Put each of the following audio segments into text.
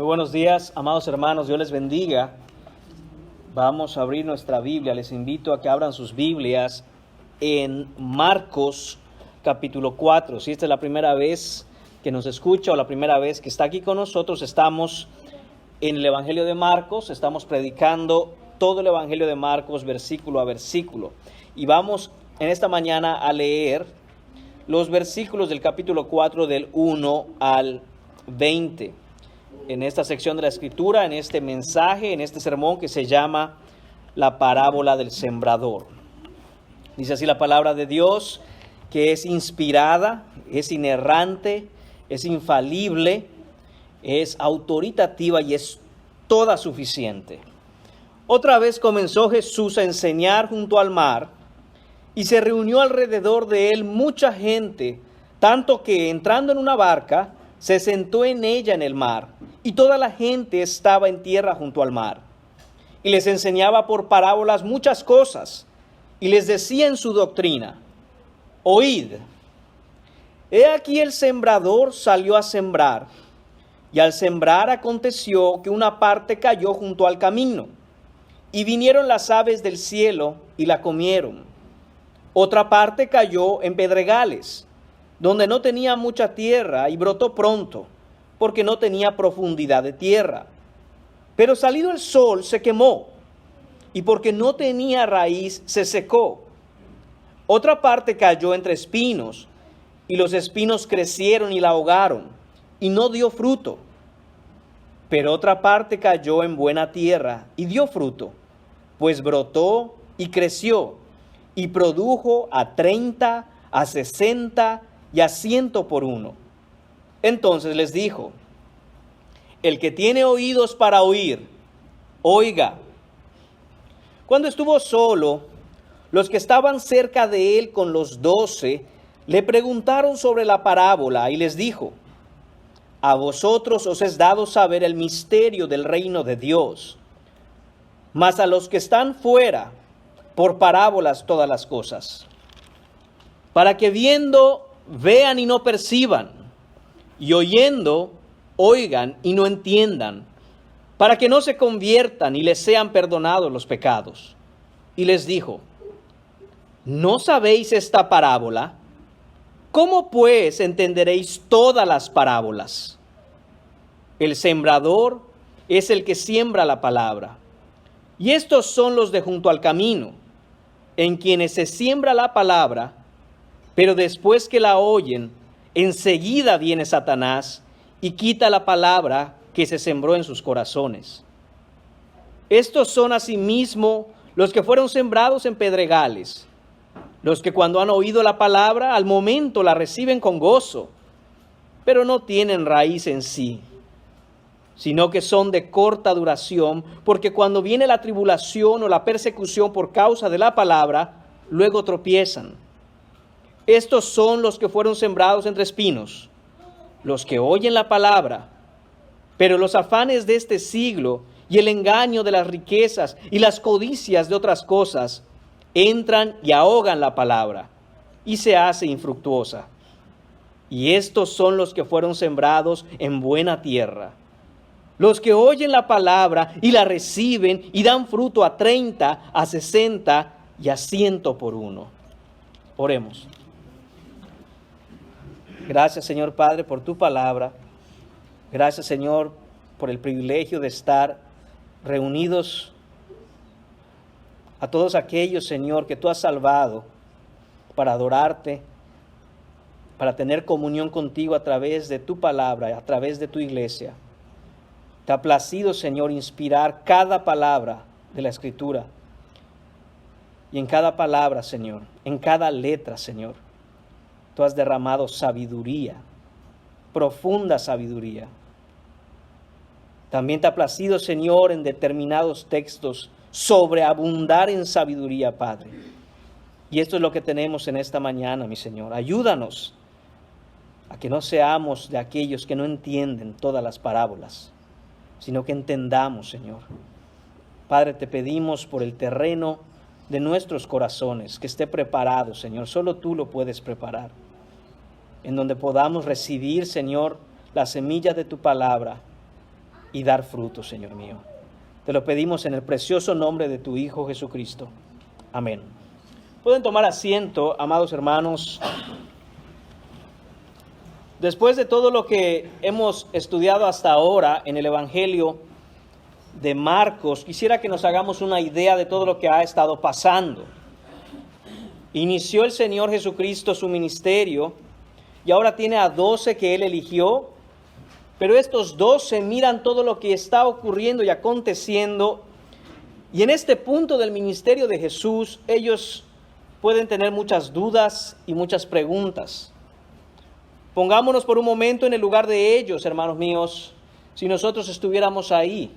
Muy buenos días, amados hermanos, Dios les bendiga. Vamos a abrir nuestra Biblia. Les invito a que abran sus Biblias en Marcos capítulo 4. Si esta es la primera vez que nos escucha o la primera vez que está aquí con nosotros, estamos en el Evangelio de Marcos, estamos predicando todo el Evangelio de Marcos versículo a versículo. Y vamos en esta mañana a leer los versículos del capítulo 4 del 1 al 20. En esta sección de la Escritura, en este mensaje, en este sermón que se llama la parábola del sembrador. Dice así la palabra de Dios, que es inspirada, es inerrante, es infalible, es autoritativa y es toda suficiente. Otra vez comenzó Jesús a enseñar junto al mar, y se reunió alrededor de él mucha gente, tanto que entrando en una barca, se sentó en ella en el mar, y toda la gente estaba en tierra junto al mar. Y les enseñaba por parábolas muchas cosas, y les decía en su doctrina: oíd, he aquí el sembrador salió a sembrar, y al sembrar aconteció que una parte cayó junto al camino, y vinieron las aves del cielo y la comieron. Otra parte cayó en pedregales, donde no tenía mucha tierra, y brotó pronto, porque no tenía profundidad de tierra. Pero salido el sol se quemó, y porque no tenía raíz se secó. Otra parte cayó entre espinos, y los espinos crecieron y la ahogaron, y no dio fruto. Pero otra parte cayó en buena tierra, y dio fruto, pues brotó y creció, y produjo a 30, a 60 y a 100 por uno. Entonces les dijo: el que tiene oídos para oír, oiga. Cuando estuvo solo, los que estaban cerca de él con los 12 le preguntaron sobre la parábola, y les dijo: a vosotros os es dado saber el misterio del reino de Dios, mas a los que están fuera, por parábolas todas las cosas, para que viendo vean y no perciban, y oyendo oigan y no entiendan, para que no se conviertan y les sean perdonados los pecados. Y les dijo: ¿no sabéis esta parábola? ¿Cómo pues entenderéis todas las parábolas? El sembrador es el que siembra la palabra, y estos son los de junto al camino, en quienes se siembra la palabra, pero después que la oyen, enseguida viene Satanás y quita la palabra que se sembró en sus corazones. Estos son asimismo los que fueron sembrados en pedregales, los que cuando han oído la palabra, al momento la reciben con gozo, pero no tienen raíz en sí, sino que son de corta duración, porque cuando viene la tribulación o la persecución por causa de la palabra, luego tropiezan. Estos son los que fueron sembrados entre espinos, los que oyen la palabra, pero los afanes de este siglo y el engaño de las riquezas y las codicias de otras cosas entran y ahogan la palabra, y se hace infructuosa. Y estos son los que fueron sembrados en buena tierra, los que oyen la palabra y la reciben y dan fruto a 30, a 60 y a 100 por uno. Oremos. Gracias, Señor Padre, por tu palabra. Gracias, Señor, por el privilegio de estar reunidos a todos aquellos, Señor, que tú has salvado para adorarte, para tener comunión contigo a través de tu palabra, a través de tu iglesia. Te ha placido, Señor, inspirar cada palabra de la Escritura. Y en cada palabra, Señor, en cada letra, Señor, tú has derramado sabiduría, profunda sabiduría. También te ha placido, Señor, en determinados textos, sobreabundar en sabiduría, Padre. Y esto es lo que tenemos en esta mañana, mi Señor. Ayúdanos a que no seamos de aquellos que no entienden todas las parábolas, sino que entendamos, Señor. Padre, te pedimos por el terreno de nuestros corazones, que esté preparado, Señor. Solo tú lo puedes preparar. En donde podamos recibir, Señor, la semilla de tu palabra y dar fruto, Señor mío. Te lo pedimos en el precioso nombre de tu Hijo Jesucristo. Amén. Pueden tomar asiento, amados hermanos. Después de todo lo que hemos estudiado hasta ahora en el Evangelio de Marcos, quisiera que nos hagamos una idea de todo lo que ha estado pasando. Inició el Señor Jesucristo su ministerio y ahora tiene a 12 que Él eligió, pero estos 12 miran todo lo que está ocurriendo y aconteciendo, y en este punto del ministerio de Jesús, ellos pueden tener muchas dudas y muchas preguntas. Pongámonos por un momento en el lugar de ellos, hermanos míos, si nosotros estuviéramos ahí.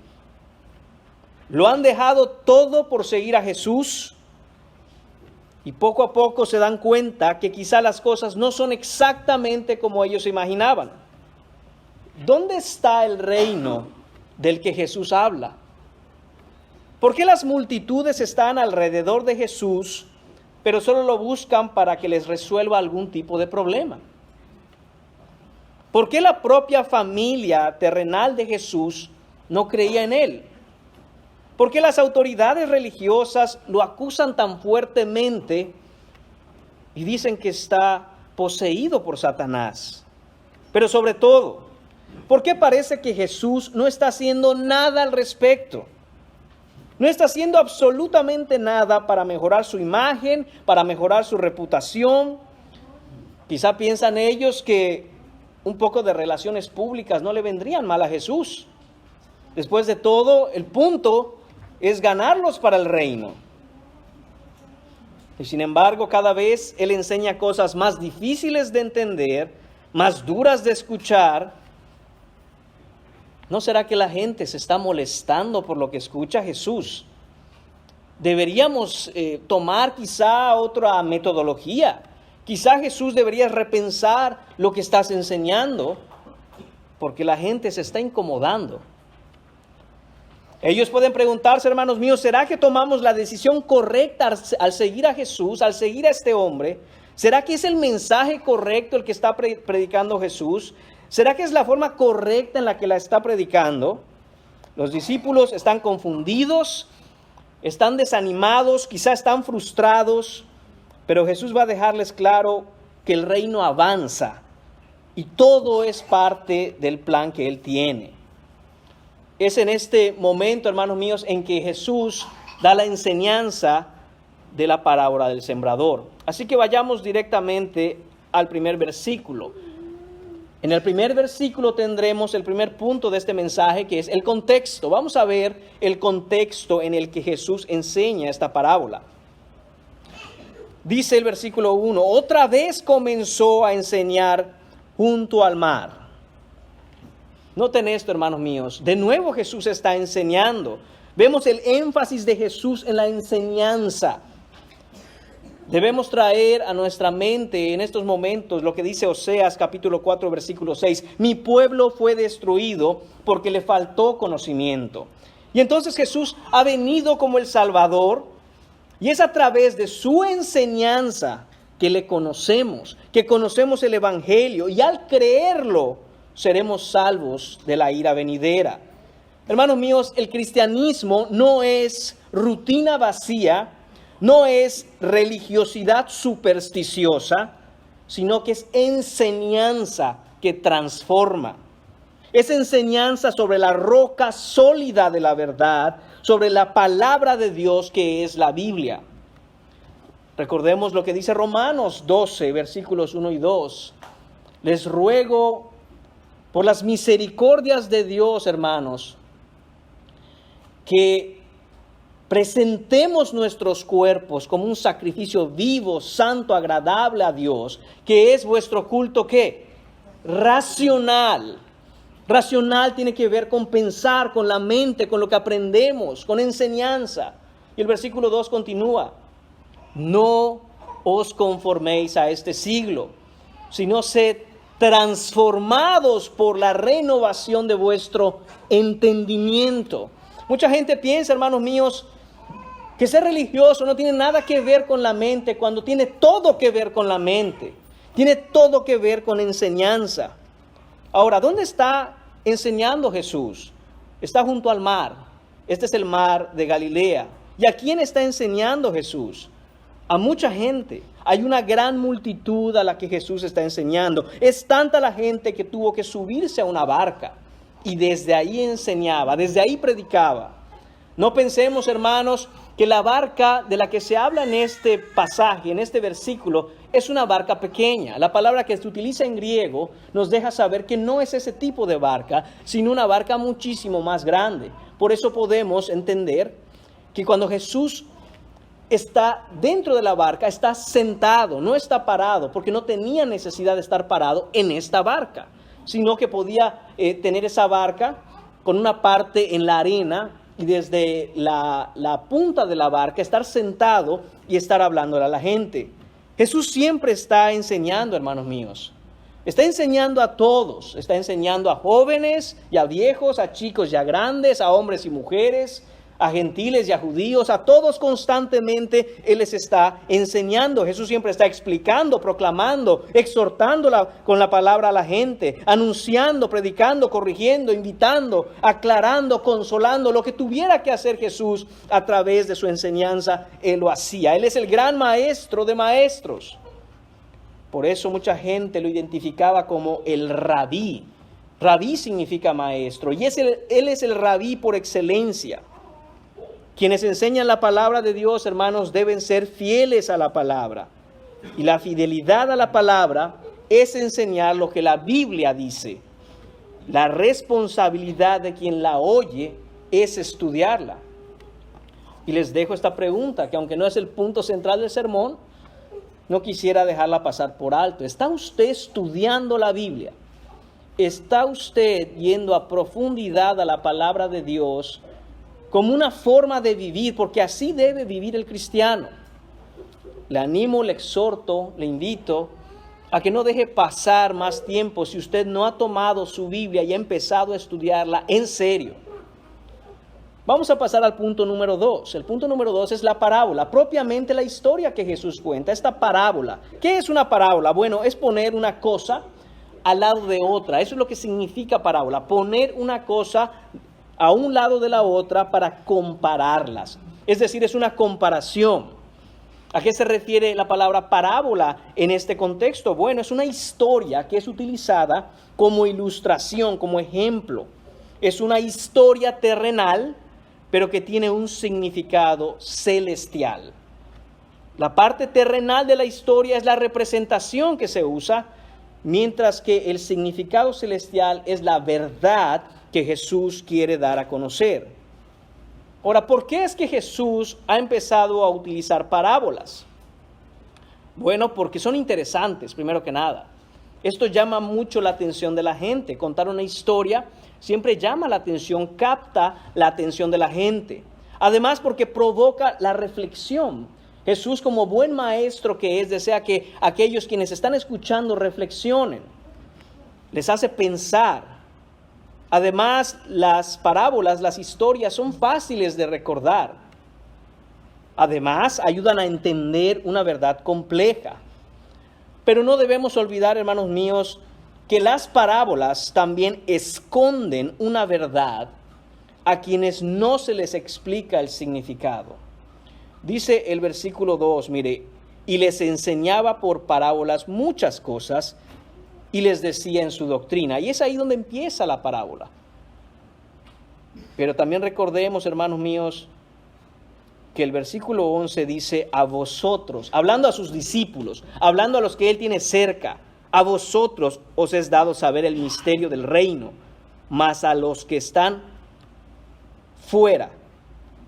Lo han dejado todo por seguir a Jesús y poco a poco se dan cuenta que quizá las cosas no son exactamente como ellos imaginaban. ¿Dónde está el reino del que Jesús habla? ¿Por qué las multitudes están alrededor de Jesús, pero solo lo buscan para que les resuelva algún tipo de problema? ¿Por qué la propia familia terrenal de Jesús no creía en Él? ¿Por qué las autoridades religiosas lo acusan tan fuertemente y dicen que está poseído por Satanás? Pero sobre todo, ¿por qué parece que Jesús no está haciendo nada al respecto? No está haciendo absolutamente nada para mejorar su imagen, para mejorar su reputación. Quizá piensan ellos que un poco de relaciones públicas no le vendrían mal a Jesús. Después de todo, el punto es ganarlos para el reino. Y sin embargo, cada vez Él enseña cosas más difíciles de entender, más duras de escuchar. ¿No será que la gente se está molestando por lo que escucha Jesús? Deberíamos tomar quizá otra metodología. Quizá Jesús debería repensar lo que estás enseñando, porque la gente se está incomodando. Ellos pueden preguntarse, hermanos míos, ¿será que tomamos la decisión correcta al seguir a Jesús, al seguir a este hombre? ¿Será que es el mensaje correcto el que está predicando Jesús? ¿Será que es la forma correcta en la que la está predicando? Los discípulos están confundidos, están desanimados, quizá están frustrados, pero Jesús va a dejarles claro que el reino avanza y todo es parte del plan que Él tiene. Es en este momento, hermanos míos, en que Jesús da la enseñanza de la parábola del sembrador. Así que vayamos directamente al primer versículo. En el primer versículo tendremos el primer punto de este mensaje, que es el contexto. Vamos a ver el contexto en el que Jesús enseña esta parábola. Dice el versículo 1, otra vez comenzó a enseñar junto al mar. Noten esto, hermanos míos, de nuevo Jesús está enseñando. Vemos el énfasis de Jesús en la enseñanza. Debemos traer a nuestra mente en estos momentos lo que dice Oseas capítulo 4 versículo 6. Mi pueblo fue destruido porque le faltó conocimiento. Y entonces Jesús ha venido como el Salvador. Y es a través de su enseñanza que le conocemos, que conocemos el Evangelio. Y al creerlo, seremos salvos de la ira venidera. Hermanos míos, el cristianismo no es rutina vacía, no es religiosidad supersticiosa, sino que es enseñanza que transforma. Es enseñanza sobre la roca sólida de la verdad, sobre la palabra de Dios que es la Biblia. Recordemos lo que dice Romanos 12, versículos 1 y 2. Les ruego por las misericordias de Dios, hermanos, que presentemos nuestros cuerpos como un sacrificio vivo, santo, agradable a Dios, que es vuestro culto, ¿qué? Racional. Racional tiene que ver con pensar, con la mente, con lo que aprendemos, con enseñanza. Y el versículo 2 continúa. No os conforméis a este siglo, sino sed transformados por la renovación de vuestro entendimiento. Mucha gente piensa, hermanos míos, que ser religioso no tiene nada que ver con la mente, cuando tiene todo que ver con la mente. Tiene todo que ver con enseñanza. Ahora, ¿dónde está enseñando Jesús? está junto al mar. Este es el mar de Galilea. ¿Y a quién está enseñando Jesús? A mucha gente. Hay una gran multitud a la que Jesús está enseñando. Es tanta la gente que tuvo que subirse a una barca y desde ahí enseñaba, desde ahí predicaba. No pensemos, hermanos, que la barca de la que se habla en este pasaje, en este versículo, es una barca pequeña. La palabra que se utiliza en griego nos deja saber que no es ese tipo de barca, sino una barca muchísimo más grande. Por eso podemos entender que cuando Jesús está dentro de la barca, está sentado, no está parado, porque no tenía necesidad de estar parado en esta barca, sino que podía tener esa barca con una parte en la arena y desde la punta de la barca estar sentado y estar hablándole a la gente. Jesús siempre está enseñando, hermanos míos. Está enseñando a todos, está enseñando a jóvenes y a viejos, a chicos y a grandes, a hombres y mujeres, a gentiles y a judíos, a todos constantemente Él les está enseñando. Jesús siempre está explicando, proclamando, exhortando con la palabra a la gente, anunciando, predicando, corrigiendo, invitando, aclarando, consolando. Lo que tuviera que hacer Jesús a través de su enseñanza, Él lo hacía. Él es el gran maestro de maestros. Por eso mucha gente lo identificaba como el rabí. Rabí significa maestro y Él es el rabí por excelencia. Quienes enseñan la palabra de Dios, hermanos, deben ser fieles a la palabra. Y la fidelidad a la palabra es enseñar lo que la Biblia dice. La responsabilidad de quien la oye es estudiarla. Y les dejo esta pregunta, que aunque no es el punto central del sermón, no quisiera dejarla pasar por alto. ¿Está usted estudiando la Biblia? ¿Está usted yendo a profundidad a la palabra de Dios como una forma de vivir? Porque así debe vivir el cristiano. Le animo, le exhorto, le invito a que no deje pasar más tiempo si usted no ha tomado su Biblia y ha empezado a estudiarla en serio. Vamos a pasar al punto número 2. El punto número 2 es la parábola, propiamente la historia que Jesús cuenta, esta parábola. ¿Qué es una parábola? Bueno, es poner una cosa al lado de otra. Eso es lo que significa parábola, poner una cosa a un lado de la otra para compararlas. Es decir, es una comparación. ¿A qué se refiere la palabra parábola en este contexto? Bueno, es una historia que es utilizada como ilustración, como ejemplo. Es una historia terrenal, pero que tiene un significado celestial. La parte terrenal de la historia es la representación que se usa, mientras que el significado celestial es la verdad que Jesús quiere dar a conocer. Ahora, ¿por qué es que Jesús ha empezado a utilizar parábolas? Bueno, porque son interesantes, primero que nada. Esto llama mucho la atención de la gente. Contar una historia siempre llama la atención, capta la atención de la gente. Además, porque provoca la reflexión. Jesús, como buen maestro que es, desea que aquellos quienes están escuchando reflexionen. Les hace pensar. Además, las parábolas, las historias son fáciles de recordar. Además, ayudan a entender una verdad compleja. Pero no debemos olvidar, hermanos míos, que las parábolas también esconden una verdad a quienes no se les explica el significado. Dice el versículo 2, mire, y les enseñaba por parábolas muchas cosas y les decía en su doctrina. Y es ahí donde empieza la parábola. Pero también recordemos, hermanos míos, que el versículo 11 dice a vosotros, hablando a sus discípulos, hablando a los que Él tiene cerca, a vosotros os es dado saber el misterio del reino, mas a los que están fuera,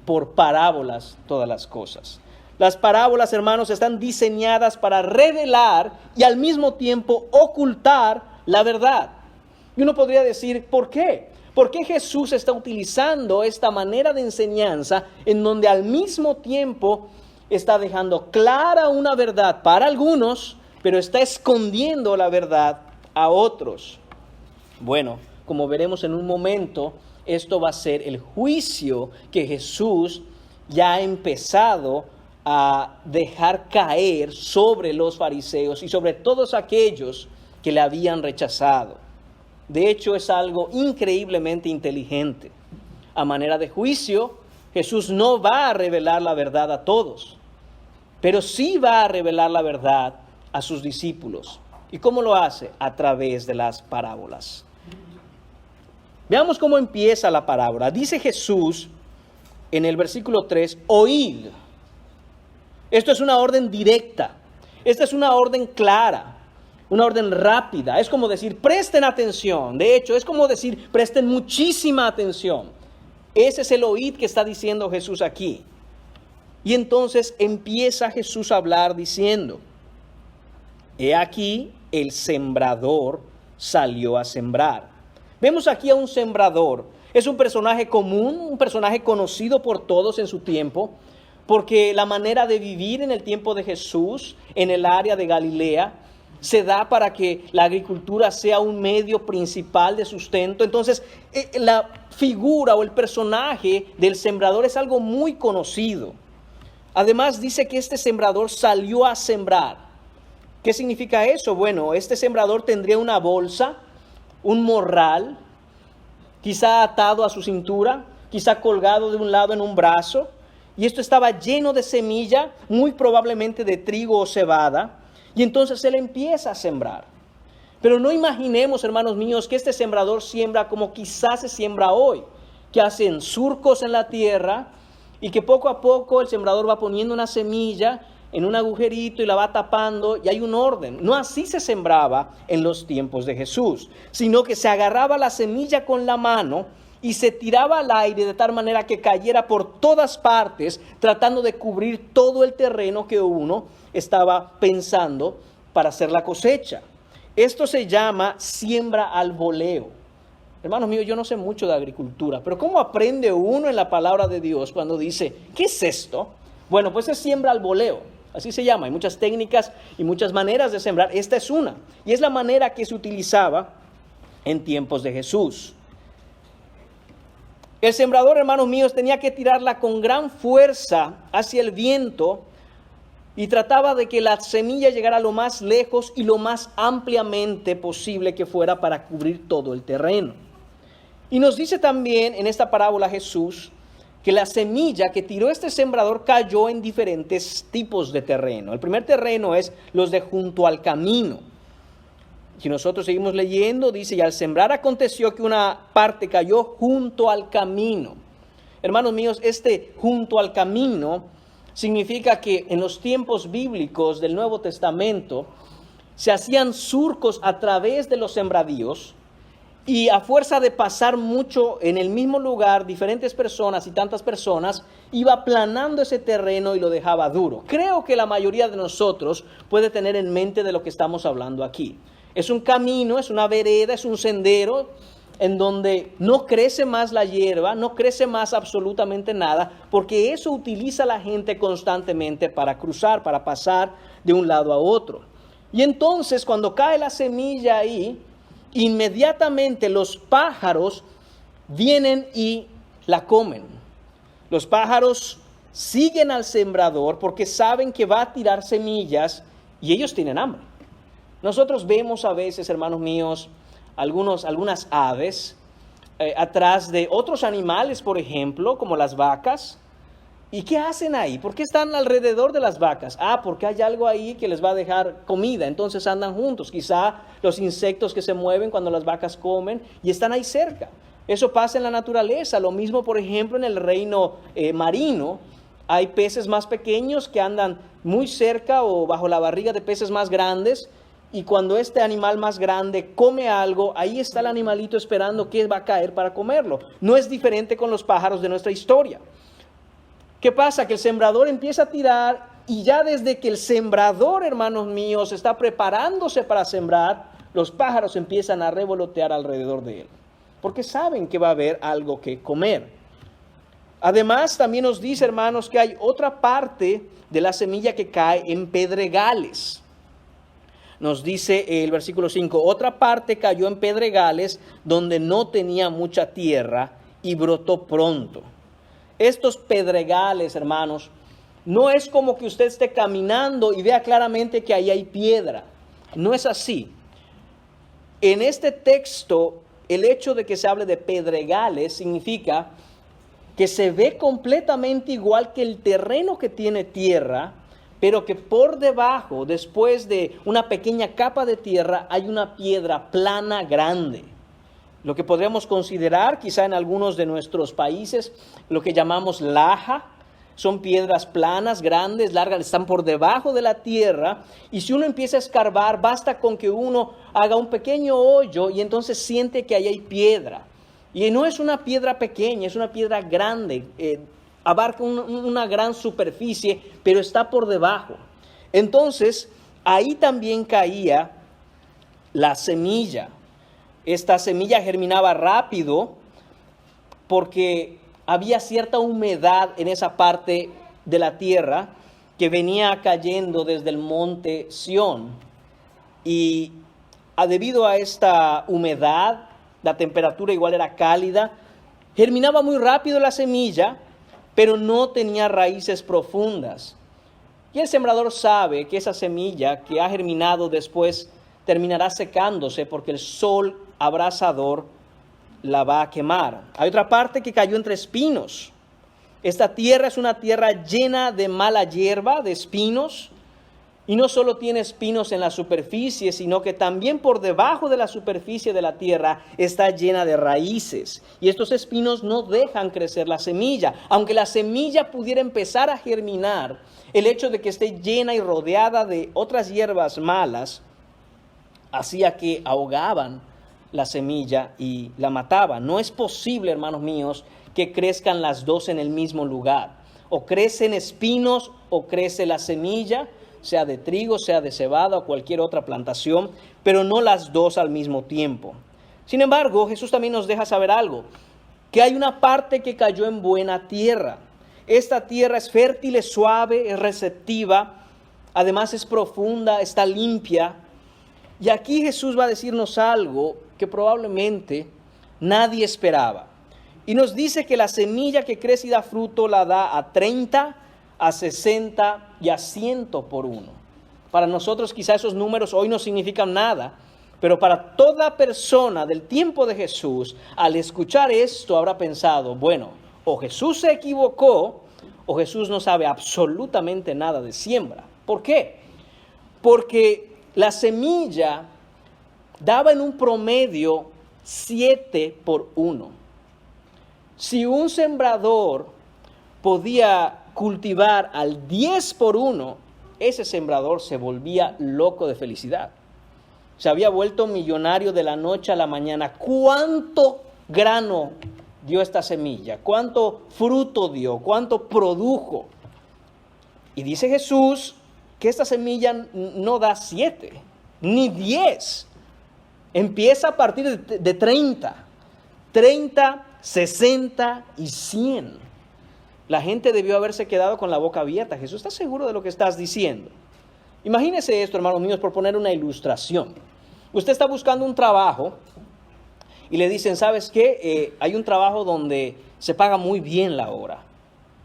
por parábolas todas las cosas. Las parábolas, hermanos, están diseñadas para revelar y al mismo tiempo ocultar la verdad. Y uno podría decir, ¿por qué? ¿Por qué Jesús está utilizando esta manera de enseñanza en donde al mismo tiempo está dejando clara una verdad para algunos, pero está escondiendo la verdad a otros? Bueno, como veremos en un momento, esto va a ser el juicio que Jesús ya ha empezado a dejar caer sobre los fariseos y sobre todos aquellos que le habían rechazado. De hecho, es algo increíblemente inteligente. a manera de juicio. Jesús no va a revelar la verdad a todos, pero sí va a revelar la verdad a sus discípulos. ¿Y cómo lo hace? A través de las parábolas. Veamos cómo empieza la parábola. Dice Jesús en el versículo 3, oíd. Esto es una orden directa. Esta es una orden clara, una orden rápida. Es como decir, presten atención. De hecho, es como decir, presten muchísima atención. Ese es el oíd que está diciendo Jesús aquí. Y entonces empieza Jesús a hablar diciendo, he aquí el sembrador salió a sembrar. Vemos aquí a un sembrador. Es un personaje común, un personaje conocido por todos en su tiempo, porque la manera de vivir en el tiempo de Jesús, en el área de Galilea, se da para que la agricultura sea un medio principal de sustento. Entonces, la figura o el personaje del sembrador es algo muy conocido. Además, dice que este sembrador salió a sembrar. ¿Qué significa eso? Bueno, este sembrador tendría una bolsa, un morral, quizá atado a su cintura, quizá colgado de un lado en un brazo, y esto estaba lleno de semilla, muy probablemente de trigo o cebada, y entonces él empieza a sembrar. Pero no imaginemos, hermanos míos, que este sembrador siembra como quizás se siembra hoy, que hacen surcos en la tierra, y que poco a poco el sembrador va poniendo una semilla en un agujerito y la va tapando, y hay un orden. No así se sembraba en los tiempos de Jesús, sino que se agarraba la semilla con la mano y se tiraba al aire de tal manera que cayera por todas partes, tratando de cubrir todo el terreno que uno estaba pensando para hacer la cosecha. Esto se llama siembra al voleo. Hermanos míos, yo no sé mucho de agricultura, pero ¿cómo aprende uno en la palabra de Dios cuando dice, ¿qué es esto? Bueno, pues es siembra al voleo, así se llama. Hay muchas técnicas y muchas maneras de sembrar. Esta es una, y es la manera que se utilizaba en tiempos de Jesús. El sembrador, hermanos míos, tenía que tirarla con gran fuerza hacia el viento y trataba de que la semilla llegara lo más lejos y lo más ampliamente posible que fuera para cubrir todo el terreno. Y nos dice también en esta parábola Jesús que la semilla que tiró este sembrador cayó en diferentes tipos de terreno. El primer terreno es los de junto al camino. Si nosotros seguimos leyendo, dice, y al sembrar aconteció que una parte cayó junto al camino. Hermanos míos, este junto al camino significa que en los tiempos bíblicos del Nuevo Testamento se hacían surcos a través de los sembradíos, y a fuerza de pasar mucho en el mismo lugar, diferentes personas y tantas personas, iba aplanando ese terreno y lo dejaba duro. Creo que la mayoría de nosotros puede tener en mente de lo que estamos hablando aquí. Es un camino, es una vereda, es un sendero en donde no crece más la hierba, no crece más absolutamente nada, porque eso utiliza la gente constantemente para cruzar, para pasar de un lado a otro. Y entonces cuando cae la semilla ahí, inmediatamente los pájaros vienen y la comen. Los pájaros siguen al sembrador porque saben que va a tirar semillas y ellos tienen hambre. Nosotros vemos a veces, hermanos míos, algunas aves atrás de otros animales, por ejemplo, como las vacas. ¿Y qué hacen ahí? ¿Por qué están alrededor de las vacas? Porque hay algo ahí que les va a dejar comida, entonces andan juntos. Quizá los insectos que se mueven cuando las vacas comen y están ahí cerca. Eso pasa en la naturaleza. Lo mismo, por ejemplo, en el reino marino. Hay peces más pequeños que andan muy cerca o bajo la barriga de peces más grandes. Y cuando este animal más grande come algo, ahí está el animalito esperando que va a caer para comerlo. No es diferente con los pájaros de nuestra historia. ¿Qué pasa? Que el sembrador empieza a tirar y ya desde que el sembrador, hermanos míos, está preparándose para sembrar, los pájaros empiezan a revolotear alrededor de él, porque saben que va a haber algo que comer. Además, también nos dice, hermanos, que hay otra parte de la semilla que cae en pedregales. Nos dice el versículo 5, otra parte cayó en pedregales donde no tenía mucha tierra y brotó pronto. Estos pedregales, hermanos, no es como que usted esté caminando y vea claramente que ahí hay piedra. No es así. En este texto, el hecho de que se hable de pedregales significa que se ve completamente igual que el terreno que tiene tierra, pero que por debajo, después de una pequeña capa de tierra, hay una piedra plana grande. Lo que podríamos considerar, quizá en algunos de nuestros países, lo que llamamos laja. Son piedras planas, grandes, largas, están por debajo de la tierra. Y si uno empieza a escarbar, basta con que uno haga un pequeño hoyo y entonces siente que ahí hay piedra. Y no es una piedra pequeña, es una piedra grande. Abarca una gran superficie, pero está por debajo. Entonces, ahí también caía la semilla. Esta semilla germinaba rápido porque había cierta humedad en esa parte de la tierra que venía cayendo desde el monte Sión. Y debido a esta humedad, la temperatura igual era cálida, germinaba muy rápido la semilla, pero no tenía raíces profundas. Y el sembrador sabe que esa semilla que ha germinado después terminará secándose porque el sol abrasador la va a quemar. Hay otra parte que cayó entre espinos. Esta tierra es una tierra llena de mala hierba, de espinos, y no solo tiene espinos en la superficie, sino que también por debajo de la superficie de la tierra está llena de raíces. Y estos espinos no dejan crecer la semilla. Aunque la semilla pudiera empezar a germinar, el hecho de que esté llena y rodeada de otras hierbas malas hacía que ahogaban la semilla y la mataba. No es posible, hermanos míos, que crezcan las dos en el mismo lugar. O crecen espinos o crece la semilla, sea de trigo, sea de cebada o cualquier otra plantación, pero no las dos al mismo tiempo. Sin embargo, Jesús también nos deja saber algo, que hay una parte que cayó en buena tierra. Esta tierra es fértil, es suave, es receptiva, además es profunda, está limpia. Y aquí Jesús va a decirnos algo que probablemente nadie esperaba. Y nos dice que la semilla que crece y da fruto la da a 30, a 60 y a 100 por uno. Para nosotros quizá esos números hoy no significan nada, pero para toda persona del tiempo de Jesús, al escuchar esto habrá pensado, bueno, o Jesús se equivocó o Jesús no sabe absolutamente nada de siembra. ¿Por qué? Porque la semilla daba en un promedio 7 por 1. Si un sembrador podía cultivar al 10 por 1, ese sembrador se volvía loco de felicidad. Se había vuelto millonario de la noche a la mañana. ¿Cuánto grano dio esta semilla? ¿Cuánto fruto dio? ¿Cuánto produjo? Y dice Jesús que esta semilla no da 7, ni 10. Empieza a partir de 30, 60 y 100. La gente debió haberse quedado con la boca abierta. Jesús, ¿estás seguro de lo que estás diciendo? Imagínese esto, hermanos míos, por poner una ilustración. Usted está buscando un trabajo y le dicen, ¿sabes qué? Hay un trabajo donde se paga muy bien la hora.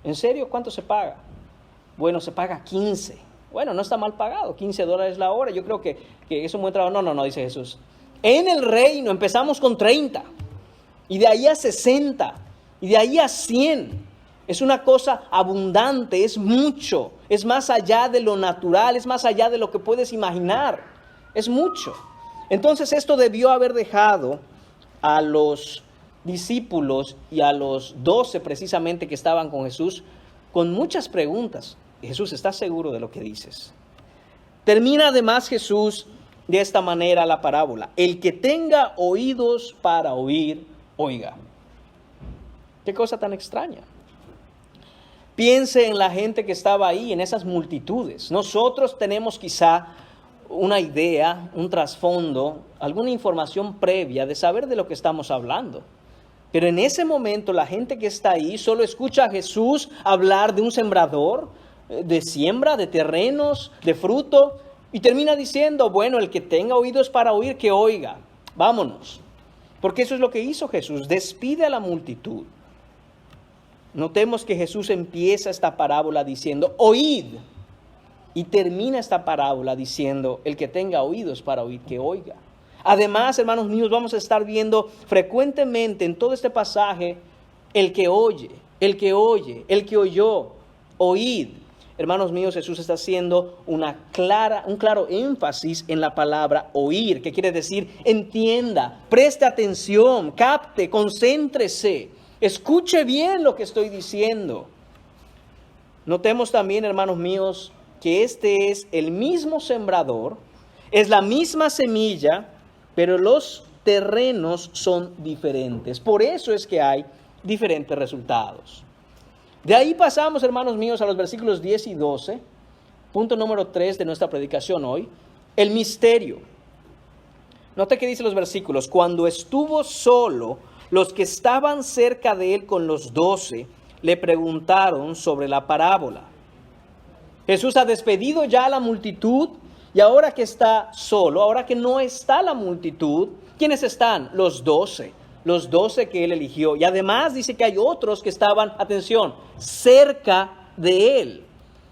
¿En serio? ¿Cuánto se paga? Bueno, se paga 15. Bueno, no está mal pagado, $15 la hora. Yo creo que es un buen trabajo. No, dice Jesús. En el reino empezamos con 30, y de ahí a 60, y de ahí a 100. Es una cosa abundante, es mucho, es más allá de lo natural, es más allá de lo que puedes imaginar, es mucho. Entonces esto debió haber dejado a los discípulos y a los 12 precisamente que estaban con Jesús con muchas preguntas. Jesús, ¿estás seguro de lo que dices? Termina además Jesús de esta manera la parábola. El que tenga oídos para oír, oiga. Qué cosa tan extraña. Piense en la gente que estaba ahí, en esas multitudes. Nosotros tenemos quizá una idea, un trasfondo, alguna información previa de saber de lo que estamos hablando. Pero en ese momento la gente que está ahí solo escucha a Jesús hablar de un sembrador, de siembra, de terrenos, de fruto, y termina diciendo, bueno, el que tenga oídos para oír, que oiga. Vámonos. Porque eso es lo que hizo Jesús, despide a la multitud. Notemos que Jesús empieza esta parábola diciendo, oíd. Y termina esta parábola diciendo, el que tenga oídos para oír, que oiga. Además, hermanos míos, vamos a estar viendo frecuentemente en todo este pasaje, el que oye. El que oye, el que oyó, oíd. Hermanos míos, Jesús está haciendo un claro énfasis en la palabra oír, que quiere decir entienda, preste atención, capte, concéntrese, escuche bien lo que estoy diciendo. Notemos también, hermanos míos, que este es el mismo sembrador, es la misma semilla, pero los terrenos son diferentes. Por eso es que hay diferentes resultados. De ahí pasamos, hermanos míos, a los versículos 10 y 12, punto número 3 de nuestra predicación hoy, el misterio. Note que dice los versículos: cuando estuvo solo, los que estaban cerca de él con los 12 le preguntaron sobre la parábola. Jesús ha despedido ya a la multitud y ahora que está solo, ahora que no está la multitud, ¿quiénes están? Los 12. Los 12 que él eligió. Y además dice que hay otros que estaban, atención, cerca de él.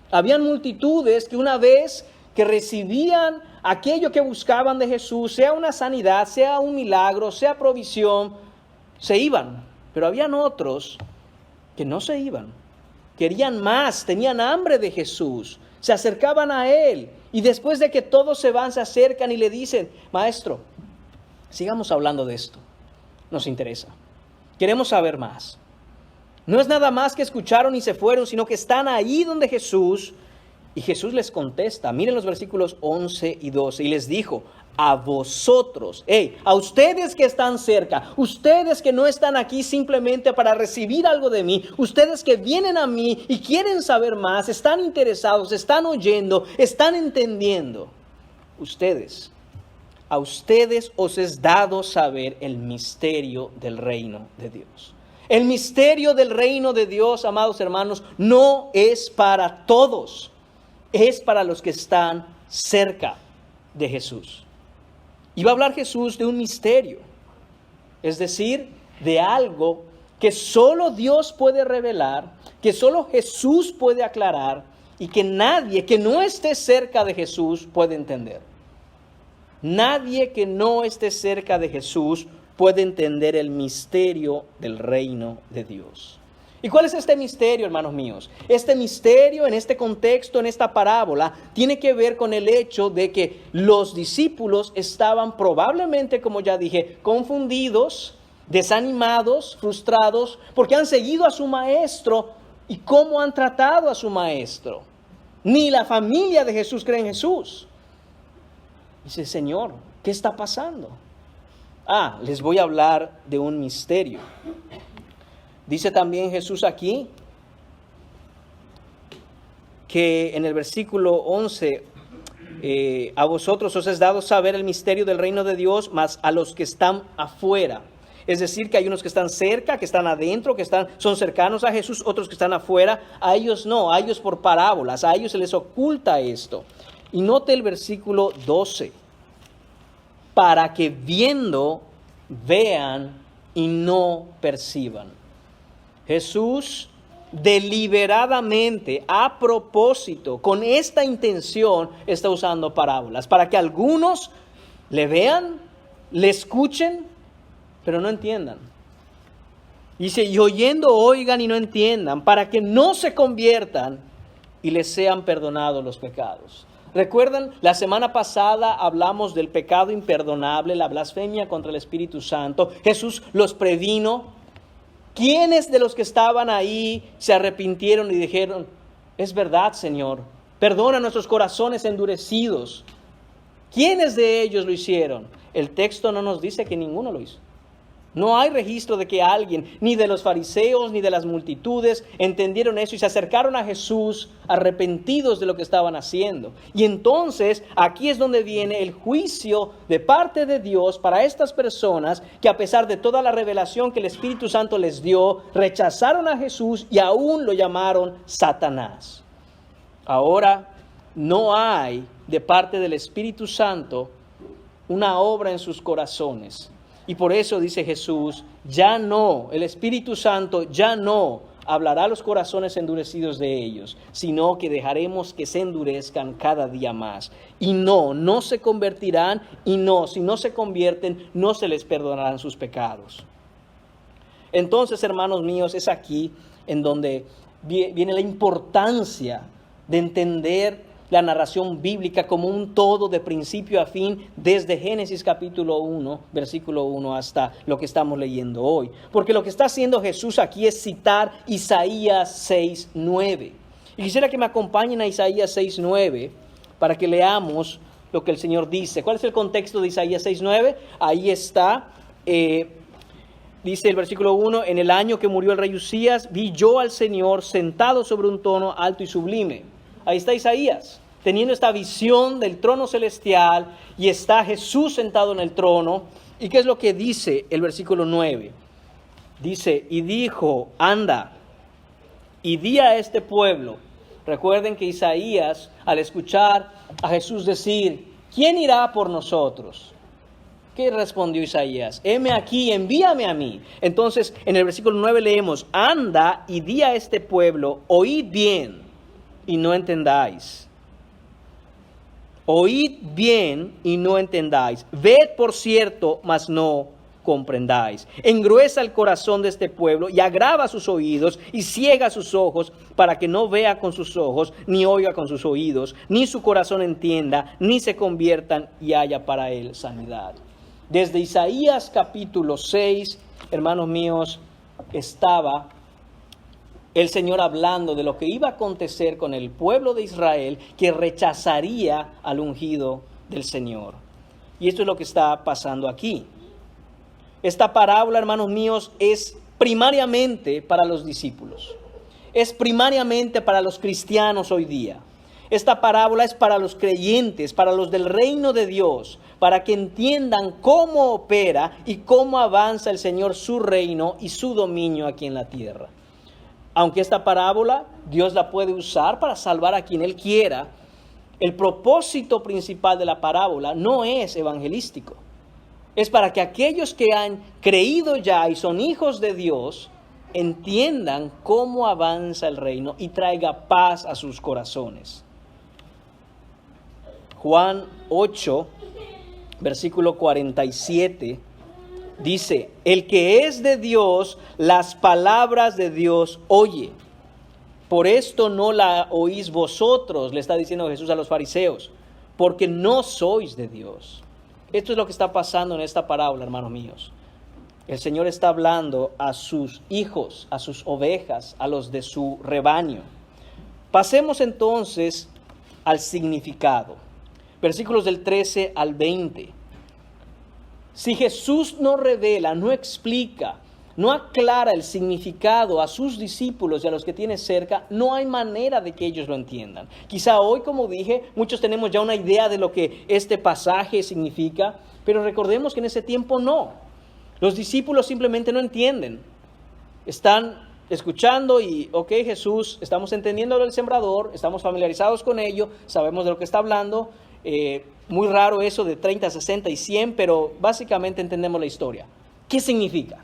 Habían multitudes que una vez que recibían aquello que buscaban de Jesús, sea una sanidad, sea un milagro, sea provisión, se iban. Pero habían otros que no se iban. Querían más, tenían hambre de Jesús, se acercaban a él. Y después de que todos se van, se acercan y le dicen: Maestro, sigamos hablando de esto. Nos interesa. Queremos saber más. No es nada más que escucharon y se fueron, sino que están ahí donde Jesús. Y Jesús les contesta. Miren los versículos 11 y 12. Y les dijo: a vosotros, a ustedes que están cerca, ustedes que no están aquí simplemente para recibir algo de mí, ustedes que vienen a mí y quieren saber más, están interesados, están oyendo, están entendiendo. A ustedes os es dado saber el misterio del reino de Dios. El misterio del reino de Dios, amados hermanos, no es para todos. Es para los que están cerca de Jesús. Y va a hablar Jesús de un misterio. Es decir, de algo que solo Dios puede revelar, que solo Jesús puede aclarar y que nadie que no esté cerca de Jesús puede entender. Nadie que no esté cerca de Jesús puede entender el misterio del reino de Dios. ¿Y cuál es este misterio, hermanos míos? Este misterio, en este contexto, en esta parábola, tiene que ver con el hecho de que los discípulos estaban probablemente, como ya dije, confundidos, desanimados, frustrados, porque han seguido a su maestro. ¿Y cómo han tratado a su maestro? Ni la familia de Jesús cree en Jesús. Dice: Señor, ¿qué está pasando? Les voy a hablar de un misterio. Dice también Jesús aquí que en el versículo 11, a vosotros os es dado saber el misterio del reino de Dios, mas a los que están afuera. Es decir, que hay unos que están cerca, que están adentro, son cercanos a Jesús, otros que están afuera. A ellos no, a ellos por parábolas, a ellos se les oculta esto. Y note el versículo 12. Para que viendo, vean y no perciban. Jesús deliberadamente, a propósito, con esta intención, está usando parábolas. Para que algunos le vean, le escuchen, pero no entiendan. Dice: y oyendo oigan y no entiendan, para que no se conviertan y les sean perdonados los pecados. ¿Recuerdan? La semana pasada hablamos del pecado imperdonable, la blasfemia contra el Espíritu Santo. Jesús los previno. ¿Quiénes de los que estaban ahí se arrepintieron y dijeron: es verdad, Señor, perdona nuestros corazones endurecidos? ¿Quiénes de ellos lo hicieron? El texto no nos dice que ninguno lo hizo. No hay registro de que alguien, ni de los fariseos, ni de las multitudes, entendieron eso y se acercaron a Jesús arrepentidos de lo que estaban haciendo. Y entonces aquí es donde viene el juicio de parte de Dios para estas personas que, a pesar de toda la revelación que el Espíritu Santo les dio, rechazaron a Jesús y aún lo llamaron Satanás. Ahora no hay de parte del Espíritu Santo una obra en sus corazones. Y por eso dice Jesús: el Espíritu Santo ya no hablará a los corazones endurecidos de ellos, sino que dejaremos que se endurezcan cada día más. Y no se convertirán, y si no se convierten, no se les perdonarán sus pecados. Entonces, hermanos míos, es aquí en donde viene la importancia de entender la narración bíblica como un todo de principio a fin, desde Génesis capítulo 1, versículo 1 hasta lo que estamos leyendo hoy. Porque lo que está haciendo Jesús aquí es citar Isaías 6:9. Y quisiera que me acompañen a Isaías 6:9 para que leamos lo que el Señor dice. ¿Cuál es el contexto de Isaías 6:9? Ahí está, dice el versículo 1, en el año que murió el rey Usías, vi yo al Señor sentado sobre un trono alto y sublime. Ahí está Isaías, teniendo esta visión del trono celestial, y está Jesús sentado en el trono. ¿Y qué es lo que dice el versículo 9? Dice, y dijo, anda, y di a este pueblo. Recuerden que Isaías, al escuchar a Jesús decir, ¿quién irá por nosotros? ¿Qué respondió Isaías? Heme aquí, envíame a mí. Entonces, en el versículo 9 leemos, anda y di a este pueblo, oíd bien y no entendáis. Oíd bien y no entendáis. Ved por cierto, mas no comprendáis. Engruesa el corazón de este pueblo y agrava sus oídos y ciega sus ojos, para que no vea con sus ojos, ni oiga con sus oídos, ni su corazón entienda, ni se conviertan y haya para él sanidad. Desde Isaías capítulo 6, hermanos míos, estaba el Señor hablando de lo que iba a acontecer con el pueblo de Israel, que rechazaría al ungido del Señor. Y esto es lo que está pasando aquí. Esta parábola, hermanos míos, es primariamente para los discípulos. Es primariamente para los cristianos hoy día. Esta parábola es para los creyentes, para los del reino de Dios, para que entiendan cómo opera y cómo avanza el Señor su reino y su dominio aquí en la tierra. Aunque esta parábola Dios la puede usar para salvar a quien Él quiera, el propósito principal de la parábola no es evangelístico. Es para que aquellos que han creído ya y son hijos de Dios entiendan cómo avanza el reino y traiga paz a sus corazones. Juan 8, versículo 47, dice, el que es de Dios, las palabras de Dios oye. Por esto no la oís vosotros, le está diciendo Jesús a los fariseos, porque no sois de Dios. Esto es lo que está pasando en esta parábola, hermanos míos. El Señor está hablando a sus hijos, a sus ovejas, a los de su rebaño. Pasemos entonces al significado. Versículos del 13 al 20. Si Jesús no revela, no explica, no aclara el significado a sus discípulos y a los que tiene cerca, no hay manera de que ellos lo entiendan. Quizá hoy, como dije, muchos tenemos ya una idea de lo que este pasaje significa, pero recordemos que en ese tiempo no. Los discípulos simplemente no entienden. Están escuchando y, ok, Jesús, estamos entendiendo lo del sembrador, estamos familiarizados con ello, sabemos de lo que está hablando. Muy raro eso de 30, 60 y 100, pero básicamente entendemos la historia. ¿Qué significa?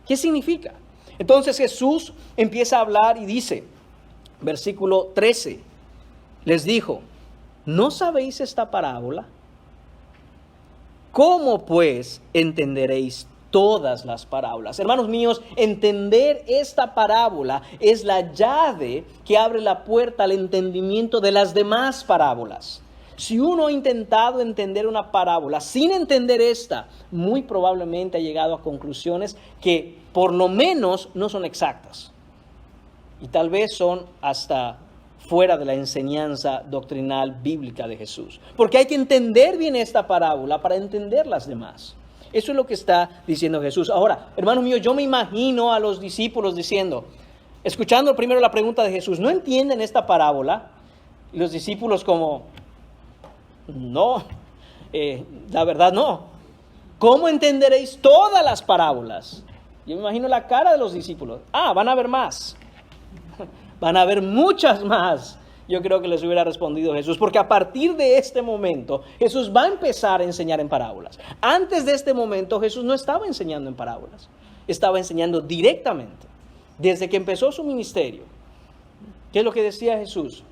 ¿Qué significa? Entonces Jesús empieza a hablar y dice, versículo 13, les dijo, ¿no sabéis esta parábola? ¿Cómo pues entenderéis todas las parábolas? Hermanos míos, entender esta parábola es la llave que abre la puerta al entendimiento de las demás parábolas. Si uno ha intentado entender una parábola sin entender esta, muy probablemente ha llegado a conclusiones que por lo menos no son exactas. Y tal vez son hasta fuera de la enseñanza doctrinal bíblica de Jesús. Porque hay que entender bien esta parábola para entender las demás. Eso es lo que está diciendo Jesús. Ahora, hermano mío, yo me imagino a los discípulos diciendo, escuchando primero la pregunta de Jesús, ¿no entienden esta parábola? Y los discípulos como, no, la verdad no. ¿Cómo entenderéis todas las parábolas? Yo me imagino la cara de los discípulos. Van a haber más. Van a haber muchas más. Yo creo que les hubiera respondido Jesús, porque a partir de este momento Jesús va a empezar a enseñar en parábolas. Antes de este momento Jesús no estaba enseñando en parábolas, estaba enseñando directamente, desde que empezó su ministerio. ¿Qué es lo que decía Jesús?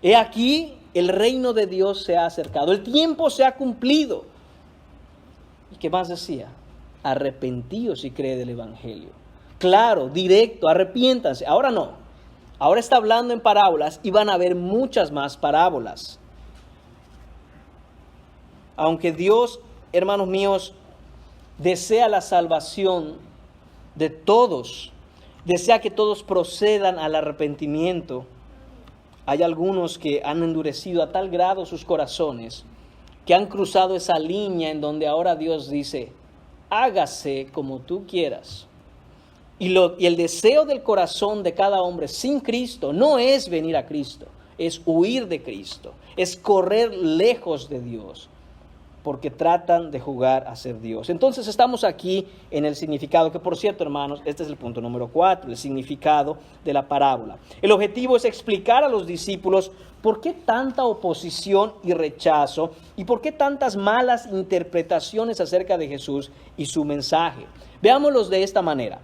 He aquí, el reino de Dios se ha acercado, el tiempo se ha cumplido. ¿Y qué más decía? Arrepentíos y creed el evangelio. claro, directo, arrepiéntanse. Ahora no. Ahora está hablando en parábolas y van a haber muchas más parábolas. Aunque Dios, hermanos míos, desea la salvación de todos, desea que todos procedan al arrepentimiento, hay algunos que han endurecido a tal grado sus corazones que han cruzado esa línea en donde ahora Dios dice, hágase como tú quieras. Y el deseo del corazón de cada hombre sin Cristo no es venir a Cristo, es huir de Cristo, es correr lejos de Dios, porque tratan de jugar a ser Dios. Entonces estamos aquí en el significado, que por cierto, hermanos, este es el punto número 4, el significado de la parábola. El objetivo es explicar a los discípulos por qué tanta oposición y rechazo y por qué tantas malas interpretaciones acerca de Jesús y su mensaje. Veámoslos de esta manera.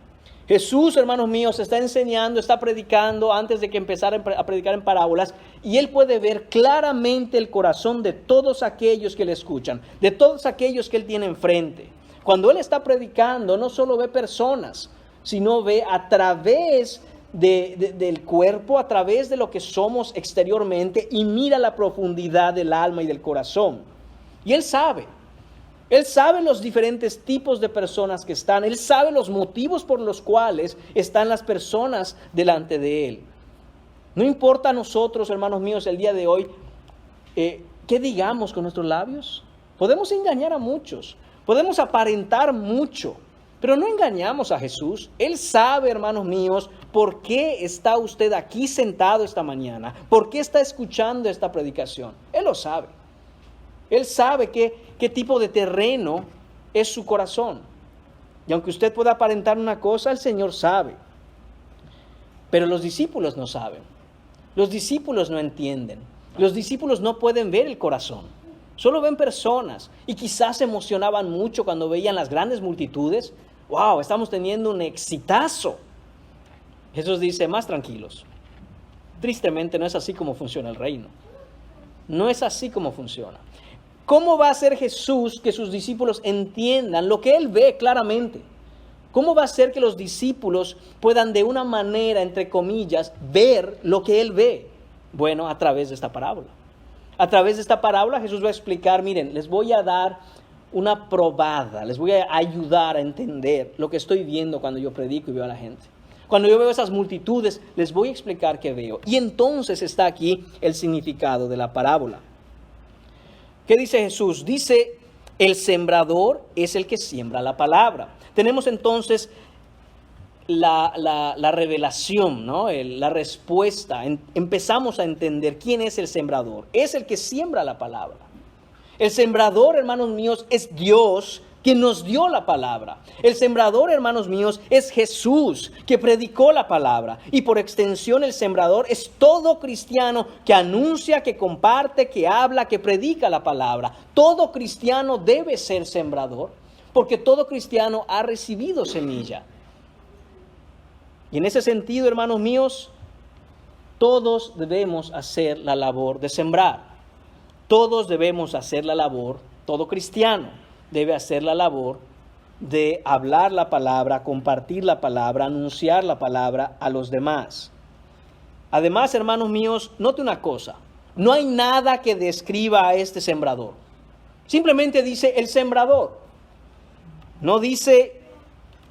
Jesús, hermanos míos, está enseñando, está predicando antes de que empezara a predicar en parábolas, y Él puede ver claramente el corazón de todos aquellos que le escuchan, de todos aquellos que Él tiene enfrente. Cuando Él está predicando, no solo ve personas, sino ve a través del cuerpo, a través de lo que somos exteriormente, y mira la profundidad del alma y del corazón. Y Él sabe los diferentes tipos de personas que están. Él sabe los motivos por los cuales están las personas delante de Él. No importa a nosotros, hermanos míos, el día de hoy, ¿qué digamos con nuestros labios? Podemos engañar a muchos, podemos aparentar mucho, pero no engañamos a Jesús. Él sabe, hermanos míos, por qué está usted aquí sentado esta mañana, por qué está escuchando esta predicación. Él lo sabe. Él sabe qué tipo de terreno es su corazón. Y aunque usted pueda aparentar una cosa, el Señor sabe. Pero los discípulos no saben. Los discípulos no entienden. Los discípulos no pueden ver el corazón. Solo ven personas. Y quizás se emocionaban mucho cuando veían las grandes multitudes. ¡Wow! Estamos teniendo un exitazo. Jesús dice, más tranquilos. Tristemente no es así como funciona el reino. No es así como funciona. ¿Cómo va a ser Jesús que sus discípulos entiendan lo que Él ve claramente? ¿Cómo va a ser que los discípulos puedan de una manera, entre comillas, ver lo que Él ve? Bueno, a través de esta parábola. A través de esta parábola Jesús va a explicar, miren, les voy a dar una probada, les voy a ayudar a entender lo que estoy viendo cuando yo predico y veo a la gente. Cuando yo veo esas multitudes, les voy a explicar qué veo. Y entonces está aquí el significado de la parábola. ¿Qué dice Jesús? Dice, el sembrador es el que siembra la palabra. Tenemos entonces la revelación, ¿no? La respuesta. Empezamos a entender quién es el sembrador. Es el que siembra la palabra. El sembrador, hermanos míos, es Dios que nos dio la palabra. El sembrador, hermanos míos, es Jesús que predicó la palabra. Y por extensión el sembrador es todo cristiano que anuncia, que comparte, que habla, que predica la palabra. Todo cristiano debe ser sembrador, porque todo cristiano ha recibido semilla. Y en ese sentido, hermanos míos, todos debemos hacer la labor de sembrar. Todos debemos hacer la labor, todo cristiano debe hacer la labor de hablar la palabra, compartir la palabra, anunciar la palabra a los demás. Además, hermanos míos, note una cosa, no hay nada que describa a este sembrador. Simplemente dice el sembrador. No dice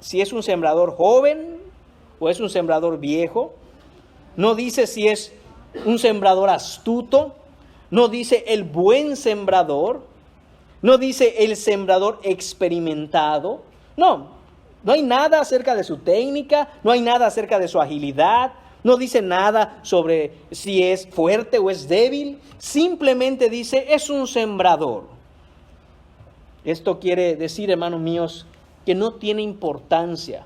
si es un sembrador joven o es un sembrador viejo. No dice si es un sembrador astuto. No dice el buen sembrador. No dice el sembrador experimentado. No hay nada acerca de su técnica, no hay nada acerca de su agilidad, no dice nada sobre si es fuerte o es débil. Simplemente dice, es un sembrador. Esto quiere decir, hermanos míos, que no tiene importancia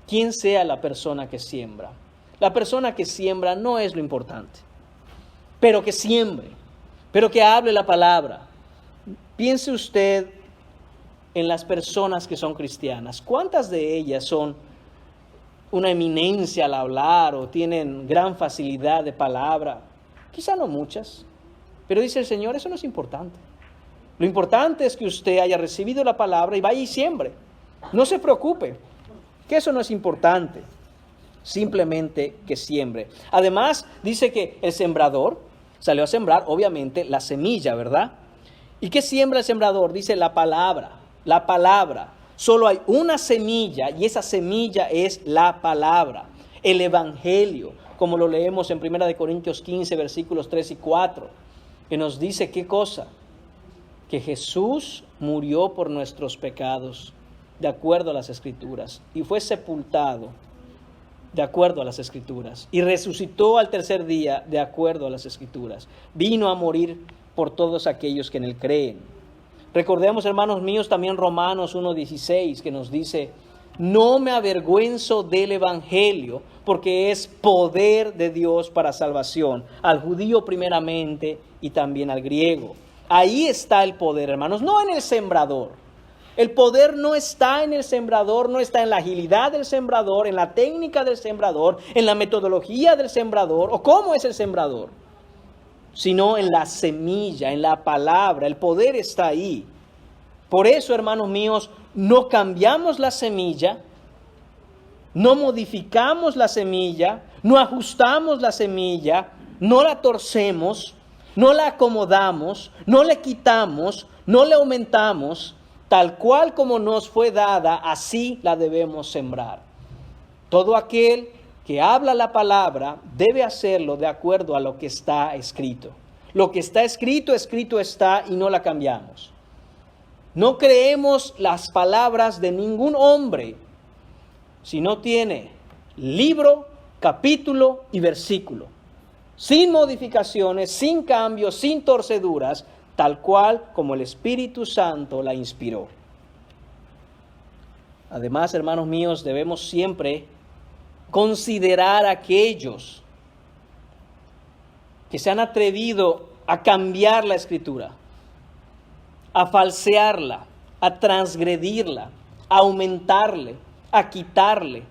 quién sea la persona que siembra. La persona que siembra no es lo importante, pero que siembre, pero que hable la palabra. Piense usted en las personas que son cristianas. ¿Cuántas de ellas son una eminencia al hablar o tienen gran facilidad de palabra? Quizá no muchas, pero dice el Señor, eso no es importante. Lo importante es que usted haya recibido la palabra y vaya y siembre. No se preocupe. que eso no es importante, simplemente que siembre. Además, dice que el sembrador salió a sembrar, obviamente, la semilla, ¿verdad? ¿Y qué siembra el sembrador? Dice la palabra, la palabra. Solo hay una semilla y esa semilla es la palabra, el evangelio, como lo leemos en 1 Corintios 15, versículos 3 y 4, que nos dice ¿qué cosa? Que Jesús murió por nuestros pecados, de acuerdo a las Escrituras, y fue sepultado, de acuerdo a las Escrituras, y resucitó al tercer día, de acuerdo a las Escrituras. Vino a morir por todos aquellos que en Él creen. Recordemos, hermanos míos, también Romanos 1:16, que nos dice: no me avergüenzo del evangelio, porque es poder de Dios para salvación, al judío primeramente y también al griego. Ahí está el poder, hermanos, no en el sembrador. El poder no está en el sembrador, no está en la agilidad del sembrador, en la técnica del sembrador, en la metodología del sembrador, o cómo es el sembrador, sino en la semilla, en la palabra. El poder está ahí. Por eso, hermanos míos, no cambiamos la semilla, no modificamos la semilla, no ajustamos la semilla, no la torcemos, no la acomodamos, no le quitamos, no le aumentamos. Tal cual como nos fue dada, así la debemos sembrar. Todo aquel que habla la palabra debe hacerlo de acuerdo a lo que está escrito. Lo que está escrito, escrito está y no la cambiamos. No creemos las palabras de ningún hombre si no tiene libro, capítulo y versículo, sin modificaciones, sin cambios, sin torceduras, tal cual como el Espíritu Santo la inspiró. Además, hermanos míos, debemos siempre considerar a aquellos que se han atrevido a cambiar la Escritura, a falsearla, a transgredirla, a aumentarle, a quitarle.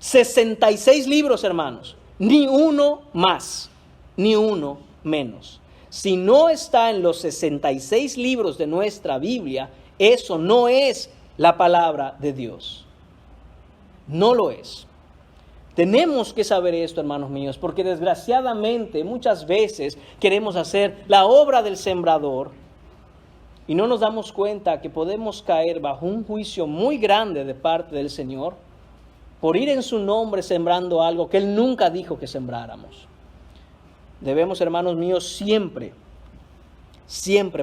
66 libros, hermanos, ni uno más, ni uno menos. Si no está en los 66 libros de nuestra Biblia, eso no es la palabra de Dios. No lo es. Tenemos que saber esto, hermanos míos, porque desgraciadamente muchas veces queremos hacer la obra del sembrador y no nos damos cuenta que podemos caer bajo un juicio muy grande de parte del Señor por ir en su nombre sembrando algo que Él nunca dijo que sembráramos. Debemos, hermanos míos, siempre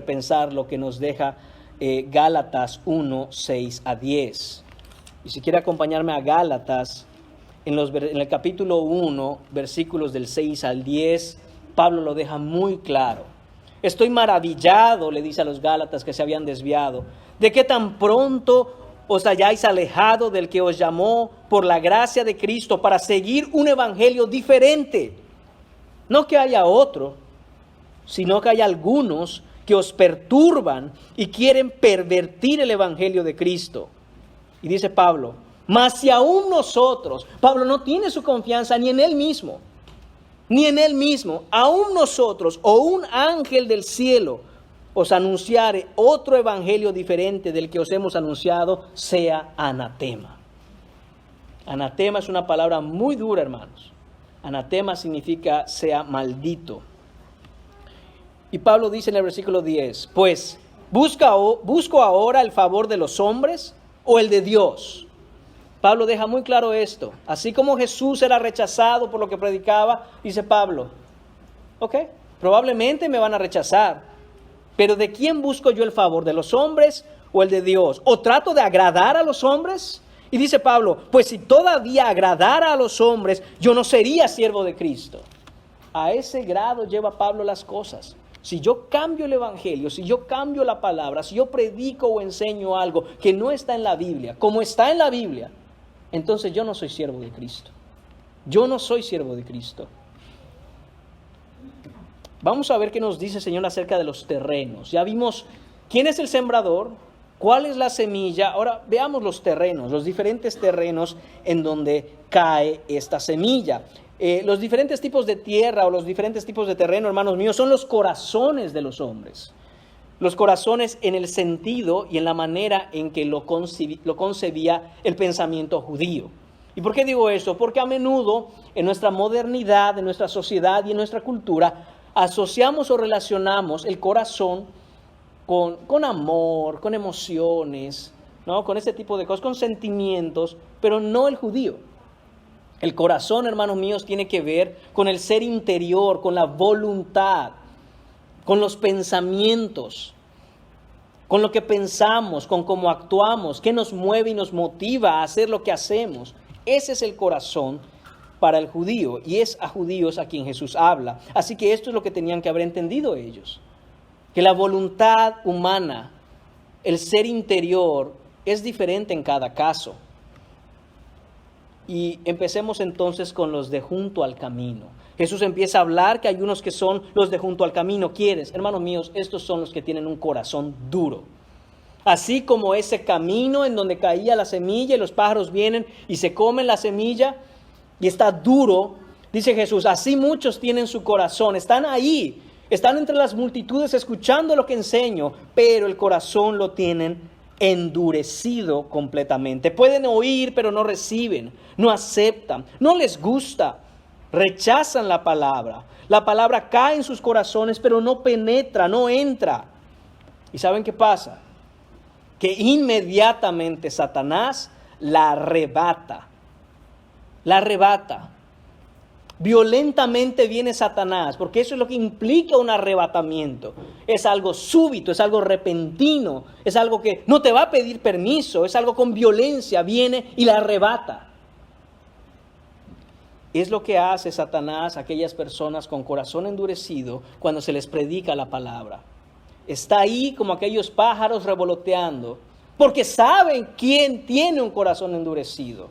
pensar lo que nos deja Gálatas 1, 6 a 10. Y si quiere acompañarme a Gálatas, en el capítulo 1, versículos del 6 al 10, Pablo lo deja muy claro. Estoy maravillado, le dice a los Gálatas que se habían desviado, de que tan pronto os hayáis alejado del que os llamó por la gracia de Cristo para seguir un evangelio diferente. No que haya otro, sino que hay algunos que os perturban y quieren pervertir el evangelio de Cristo. Y dice Pablo, mas si aún nosotros, Pablo no tiene su confianza ni en él mismo, aún nosotros o un ángel del cielo os anunciare otro evangelio diferente del que os hemos anunciado, sea anatema. Anatema es una palabra muy dura, hermanos. Anatema significa sea maldito. Y Pablo dice en el versículo 10, pues, ¿busco ahora el favor de los hombres o el de Dios? Pablo deja muy claro esto. Así como Jesús era rechazado por lo que predicaba, dice Pablo, ok, probablemente me van a rechazar, pero ¿de quién busco yo el favor? ¿De los hombres o el de Dios? ¿O trato de agradar a los hombres? Y dice Pablo, pues si todavía agradara a los hombres, yo no sería siervo de Cristo. A ese grado lleva Pablo las cosas. Si yo cambio el evangelio, si yo cambio la palabra, si yo predico o enseño algo que no está en la Biblia, como está en la Biblia, entonces yo no soy siervo de Cristo. Yo no soy siervo de Cristo. Vamos a ver qué nos dice el Señor acerca de los terrenos. Ya vimos quién es el sembrador, cuál es la semilla. Ahora veamos los terrenos, los diferentes terrenos en donde cae esta semilla. Los diferentes tipos de tierra o los diferentes tipos de terreno, hermanos míos, son los corazones de los hombres. los corazones en el sentido y en la manera en que lo concebía el pensamiento judío. ¿Y por qué digo eso? Porque a menudo en nuestra modernidad, en nuestra sociedad y en nuestra cultura, asociamos o relacionamos el corazón con amor, con emociones, ¿no? Con ese tipo de cosas, con sentimientos, pero no el judío. El corazón, hermanos míos, tiene que ver con el ser interior, con la voluntad, con los pensamientos, con lo que pensamos, con cómo actuamos, qué nos mueve y nos motiva a hacer lo que hacemos. Ese es el corazón para el judío, y es a judíos a quien Jesús habla. Así que esto es lo que tenían que haber entendido ellos, que la voluntad humana, el ser interior, es diferente en cada caso. Y empecemos entonces con los de junto al camino. Jesús empieza a hablar que hay unos que son los de junto al camino. ¿Quiénes? Hermanos míos, estos son los que tienen un corazón duro. Así como ese camino en donde caía la semilla y los pájaros vienen y se comen la semilla y está duro, dice Jesús, así muchos tienen su corazón, están ahí, están entre las multitudes escuchando lo que enseño, pero el corazón lo tienen endurecido completamente. Pueden oír, pero no reciben, no aceptan, no les gusta, rechazan la palabra. La palabra cae en sus corazones, pero no penetra, no entra. ¿Y saben qué pasa? Que inmediatamente Satanás la arrebata. La arrebata. Violentamente viene Satanás, porque eso es lo que implica un arrebatamiento. Es algo súbito, es algo repentino, es algo que no te va a pedir permiso, es algo con violencia, viene y la arrebata. Es lo que hace Satanás a aquellas personas con corazón endurecido cuando se les predica la palabra. Está ahí como aquellos pájaros revoloteando, porque saben quién tiene un corazón endurecido.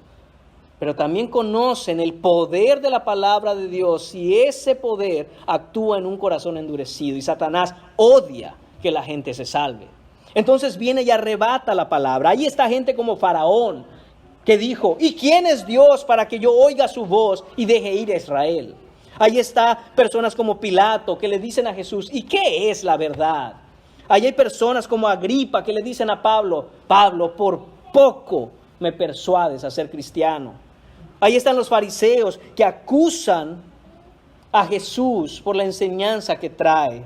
Pero también conocen el poder de la palabra de Dios y ese poder actúa en un corazón endurecido. Y Satanás odia que la gente se salve. Entonces viene y arrebata la palabra. Ahí está gente como Faraón, que dijo, ¿y quién es Dios para que yo oiga su voz y deje ir a Israel? Ahí está personas como Pilato que le dicen a Jesús, ¿y qué es la verdad? Ahí hay personas como Agripa que le dicen a Pablo, Pablo, por poco me persuades a ser cristiano. Ahí están los fariseos que acusan a Jesús por la enseñanza que trae.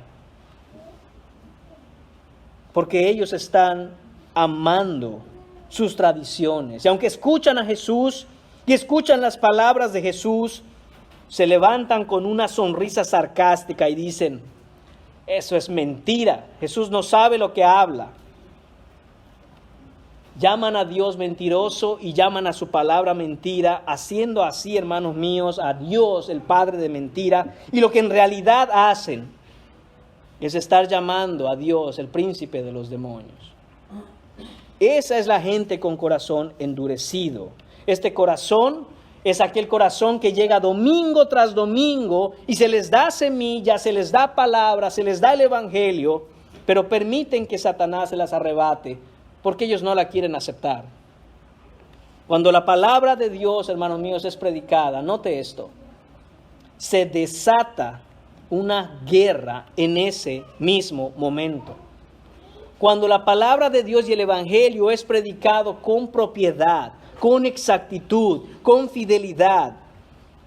Porque ellos están amando sus tradiciones. Y aunque escuchan a Jesús y escuchan las palabras de Jesús, se levantan con una sonrisa sarcástica y dicen, eso es mentira, Jesús no sabe lo que habla. Llaman a Dios mentiroso y llaman a su palabra mentira, haciendo así, hermanos míos, a Dios el Padre de mentira. Y lo que en realidad hacen es estar llamando a Dios el príncipe de los demonios. Esa es la gente con corazón endurecido. Este corazón es aquel corazón que llega domingo tras domingo y se les da semilla, se les da palabra, se les da el evangelio, pero permiten que Satanás se las arrebate porque ellos no la quieren aceptar. Cuando la palabra de Dios, hermanos míos, es predicada, note esto, se desata una guerra en ese mismo momento. Cuando la palabra de Dios y el evangelio es predicado con propiedad, con exactitud, con fidelidad,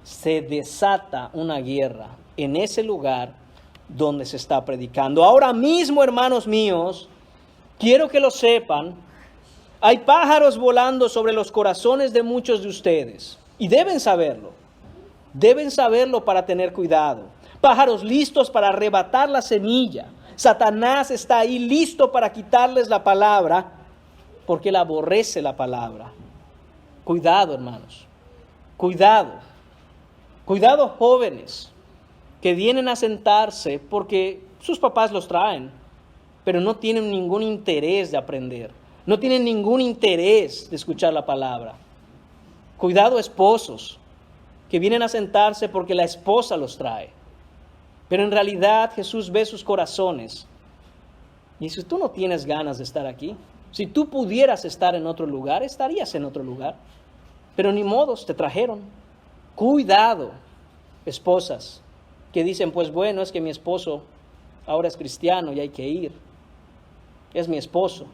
se desata una guerra en ese lugar donde se está predicando. Ahora mismo, hermanos míos, quiero que lo sepan, hay pájaros volando sobre los corazones de muchos de ustedes y deben saberlo para tener cuidado. Pájaros listos para arrebatar la semilla. Satanás está ahí listo para quitarles la palabra porque él aborrece la palabra. Cuidado, hermanos, cuidado jóvenes que vienen a sentarse porque sus papás los traen, pero no tienen ningún interés de aprender, no tienen ningún interés de escuchar la palabra. Cuidado esposos que vienen a sentarse porque la esposa los trae, pero en realidad Jesús ve sus corazones y dice, tú no tienes ganas de estar aquí. Si tú pudieras estar en otro lugar, estarías en otro lugar. Pero ni modos, te trajeron. Cuidado, esposas, que dicen, pues bueno, es que mi esposo ahora es cristiano y hay que ir. es mi esposo.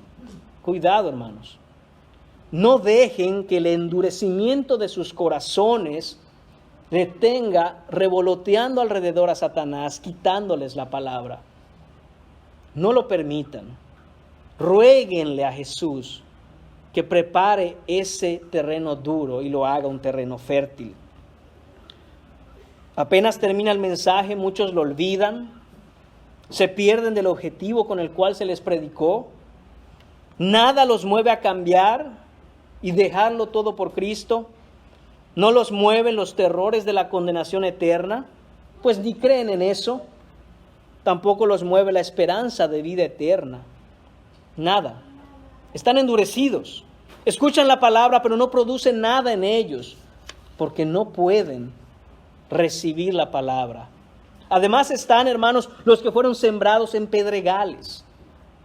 Cuidado, hermanos. No dejen que el endurecimiento de sus corazones detenga revoloteando alrededor a Satanás, quitándoles la palabra. No lo permitan. Ruéguenle a Jesús que prepare ese terreno duro y lo haga un terreno fértil. Apenas termina el mensaje, muchos lo olvidan, se pierden del objetivo con el cual se les predicó. Nada los mueve a cambiar y dejarlo todo por Cristo. No los mueven los terrores de la condenación eterna, pues ni creen en eso. Tampoco los mueve la esperanza de vida eterna. Nada. Están endurecidos. Escuchan la palabra, pero no producen nada en ellos, porque no pueden recibir la palabra. Además están, hermanos, los que fueron sembrados en pedregales.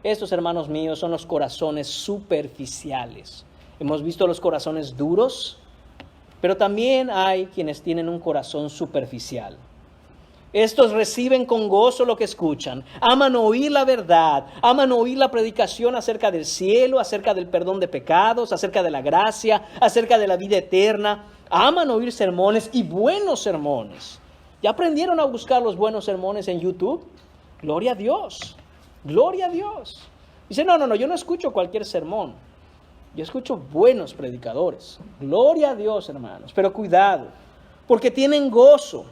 Estos, hermanos míos, son los corazones superficiales. Hemos visto los corazones duros, pero también hay quienes tienen un corazón superficial. Estos reciben con gozo lo que escuchan, aman oír la verdad, aman oír la predicación acerca del cielo, acerca del perdón de pecados, acerca de la gracia, acerca de la vida eterna. Aman oír sermones y buenos sermones. ¿Ya aprendieron a buscar los buenos sermones en YouTube? Gloria a Dios, gloria a Dios. Dice, no, yo no escucho cualquier sermón. Yo escucho buenos predicadores. Gloria a Dios, hermanos. Pero cuidado, porque tienen gozo.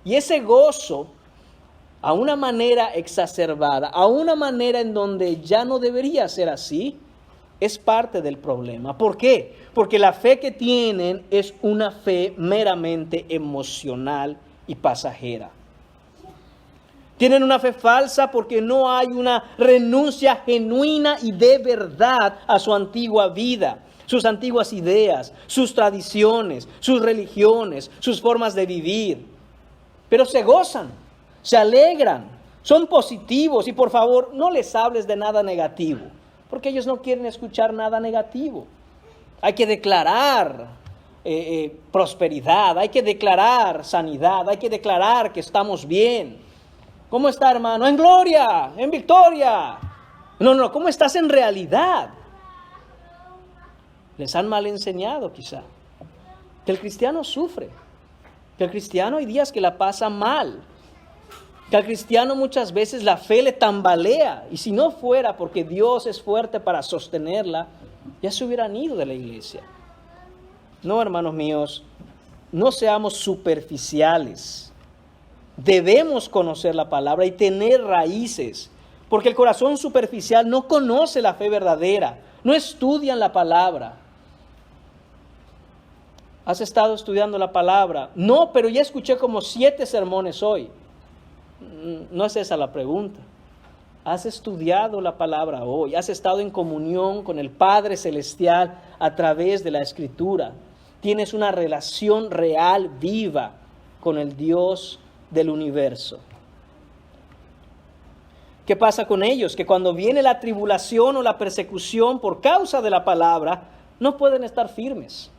Y ese gozo, a una manera exacerbada, a una manera en donde ya no debería ser así, es parte del problema. ¿Por qué? Porque la fe que tienen es una fe meramente emocional y pasajera. Tienen una fe falsa porque no hay una renuncia genuina y de verdad a su antigua vida, sus antiguas ideas, sus tradiciones, sus religiones, sus formas de vivir. Pero se gozan, se alegran, son positivos y por favor no les hables de nada negativo, porque ellos no quieren escuchar nada negativo. Hay que declarar prosperidad, hay que declarar sanidad, hay que declarar que estamos bien. ¿Cómo está, hermano? En gloria, en victoria. No, ¿cómo estás en realidad? Les han mal enseñado quizá que el cristiano sufre, que el cristiano hay días que la pasa mal, que al cristiano muchas veces la fe le tambalea, y si no fuera porque Dios es fuerte para sostenerla, ya se hubieran ido de la iglesia. No, hermanos míos, no seamos superficiales. Debemos conocer la palabra y tener raíces, porque el corazón superficial no conoce la fe verdadera, no estudian la palabra. ¿Has estado estudiando la palabra? No, pero ya escuché como 7 sermones hoy. No es esa la pregunta. ¿Has estudiado la palabra hoy? ¿Has estado en comunión con el Padre Celestial a través de la Escritura? ¿Tienes una relación real, viva, con el Dios del universo? ¿Qué pasa con ellos? Que cuando viene la tribulación o la persecución por causa de la palabra, no pueden estar firmes.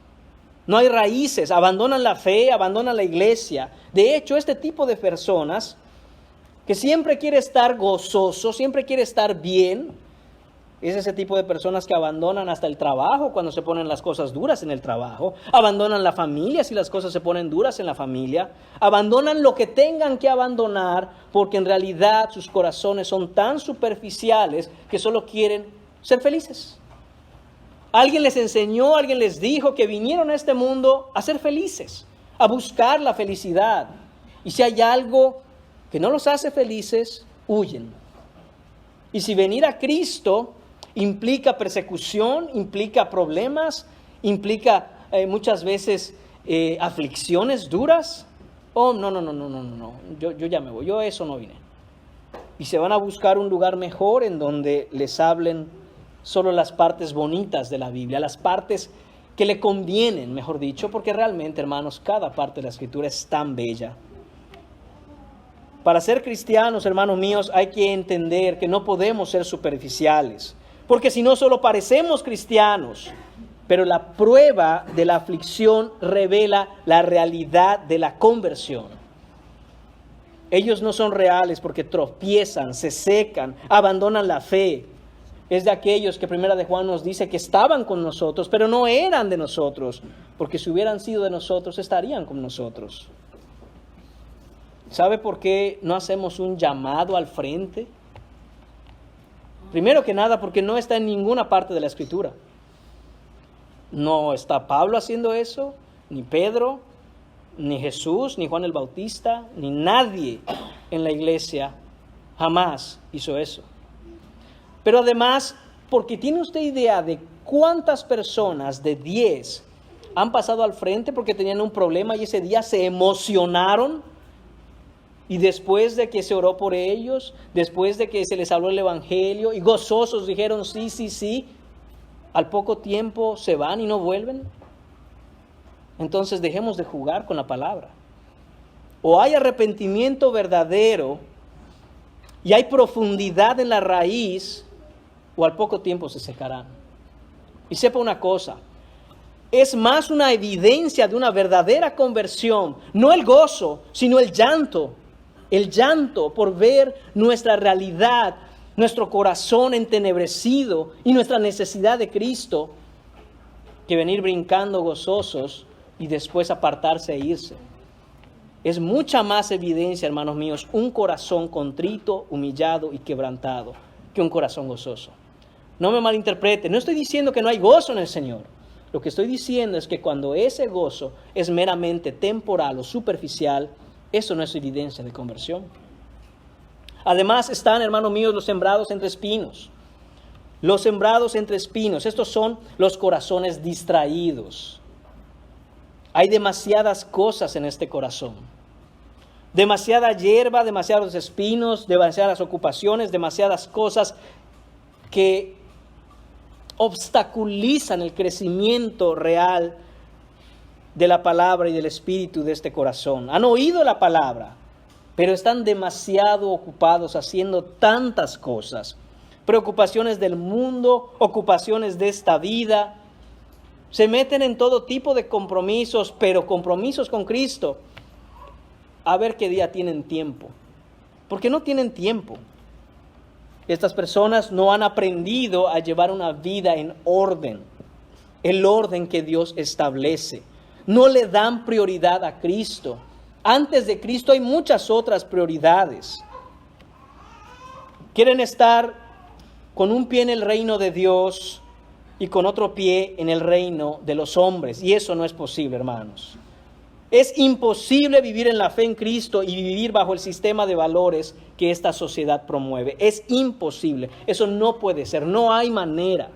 No hay raíces, abandonan la fe, abandonan la iglesia. De hecho, este tipo de personas que siempre quiere estar gozoso, siempre quiere estar bien, es ese tipo de personas que abandonan hasta el trabajo cuando se ponen las cosas duras en el trabajo, abandonan la familia si las cosas se ponen duras en la familia, abandonan lo que tengan que abandonar porque en realidad sus corazones son tan superficiales que solo quieren ser felices. Alguien les enseñó, alguien les dijo que vinieron a este mundo a ser felices, a buscar la felicidad. Y si hay algo que no los hace felices, huyen. Y si venir a Cristo implica persecución, implica problemas, implica muchas veces aflicciones duras, no, yo ya me voy, yo a eso no vine. Y se van a buscar un lugar mejor en donde les hablen solo las partes bonitas de la Biblia, las partes que le convienen, mejor dicho, porque realmente, hermanos, cada parte de la Escritura es tan bella. Para ser cristianos, hermanos míos, hay que entender que no podemos ser superficiales, porque si no solo parecemos cristianos, pero la prueba de la aflicción revela la realidad de la conversión. Ellos no son reales porque tropiezan, se secan, abandonan la fe. es de aquellos que Primera de Juan nos dice que estaban con nosotros, pero no eran de nosotros, porque si hubieran sido de nosotros, estarían con nosotros. ¿Sabe por qué no hacemos un llamado al frente? Primero que nada, porque no está en ninguna parte de la Escritura. No está Pablo haciendo eso, ni Pedro, ni Jesús, ni Juan el Bautista, ni nadie en la iglesia jamás hizo eso. Pero además, porque tiene usted idea de cuántas personas de 10 han pasado al frente porque tenían un problema y ese día se emocionaron, y después de que se oró por ellos, después de que se les habló el evangelio y gozosos dijeron sí, sí, sí, al poco tiempo se van y no vuelven. Entonces dejemos de jugar con la palabra. O hay arrepentimiento verdadero y hay profundidad en la raíz, o al poco tiempo se secarán. Y sepa una cosa, es más una evidencia de una verdadera conversión, no el gozo, sino el llanto por ver nuestra realidad, nuestro corazón entenebrecido y nuestra necesidad de Cristo, que venir brincando gozosos y después apartarse e irse. Es mucha más evidencia, hermanos míos, un corazón contrito, humillado y quebrantado, que un corazón gozoso. No me malinterprete, no estoy diciendo que no hay gozo en el Señor. Lo que estoy diciendo es que cuando ese gozo es meramente temporal o superficial, eso no es evidencia de conversión. Además están, hermanos míos, los sembrados entre espinos. Los sembrados entre espinos, estos son los corazones distraídos. Hay demasiadas cosas en este corazón. Demasiada hierba, demasiados espinos, demasiadas ocupaciones, demasiadas cosas que obstaculizan el crecimiento real de la palabra y del espíritu de este corazón. Han oído la palabra, pero están demasiado ocupados haciendo tantas cosas. Preocupaciones del mundo, ocupaciones de esta vida. Se meten en todo tipo de compromisos, pero compromisos con Cristo. A ver qué día tienen tiempo. Porque no tienen tiempo. Estas personas no han aprendido a llevar una vida en orden. El orden que Dios establece. No le dan prioridad a Cristo. Antes de Cristo hay muchas otras prioridades. Quieren estar con un pie en el reino de Dios y con otro pie en el reino de los hombres. Y eso no es posible, hermanos. Es imposible vivir en la fe en Cristo y vivir bajo el sistema de valores que esta sociedad promueve. Es imposible. Eso no puede ser. No hay manera.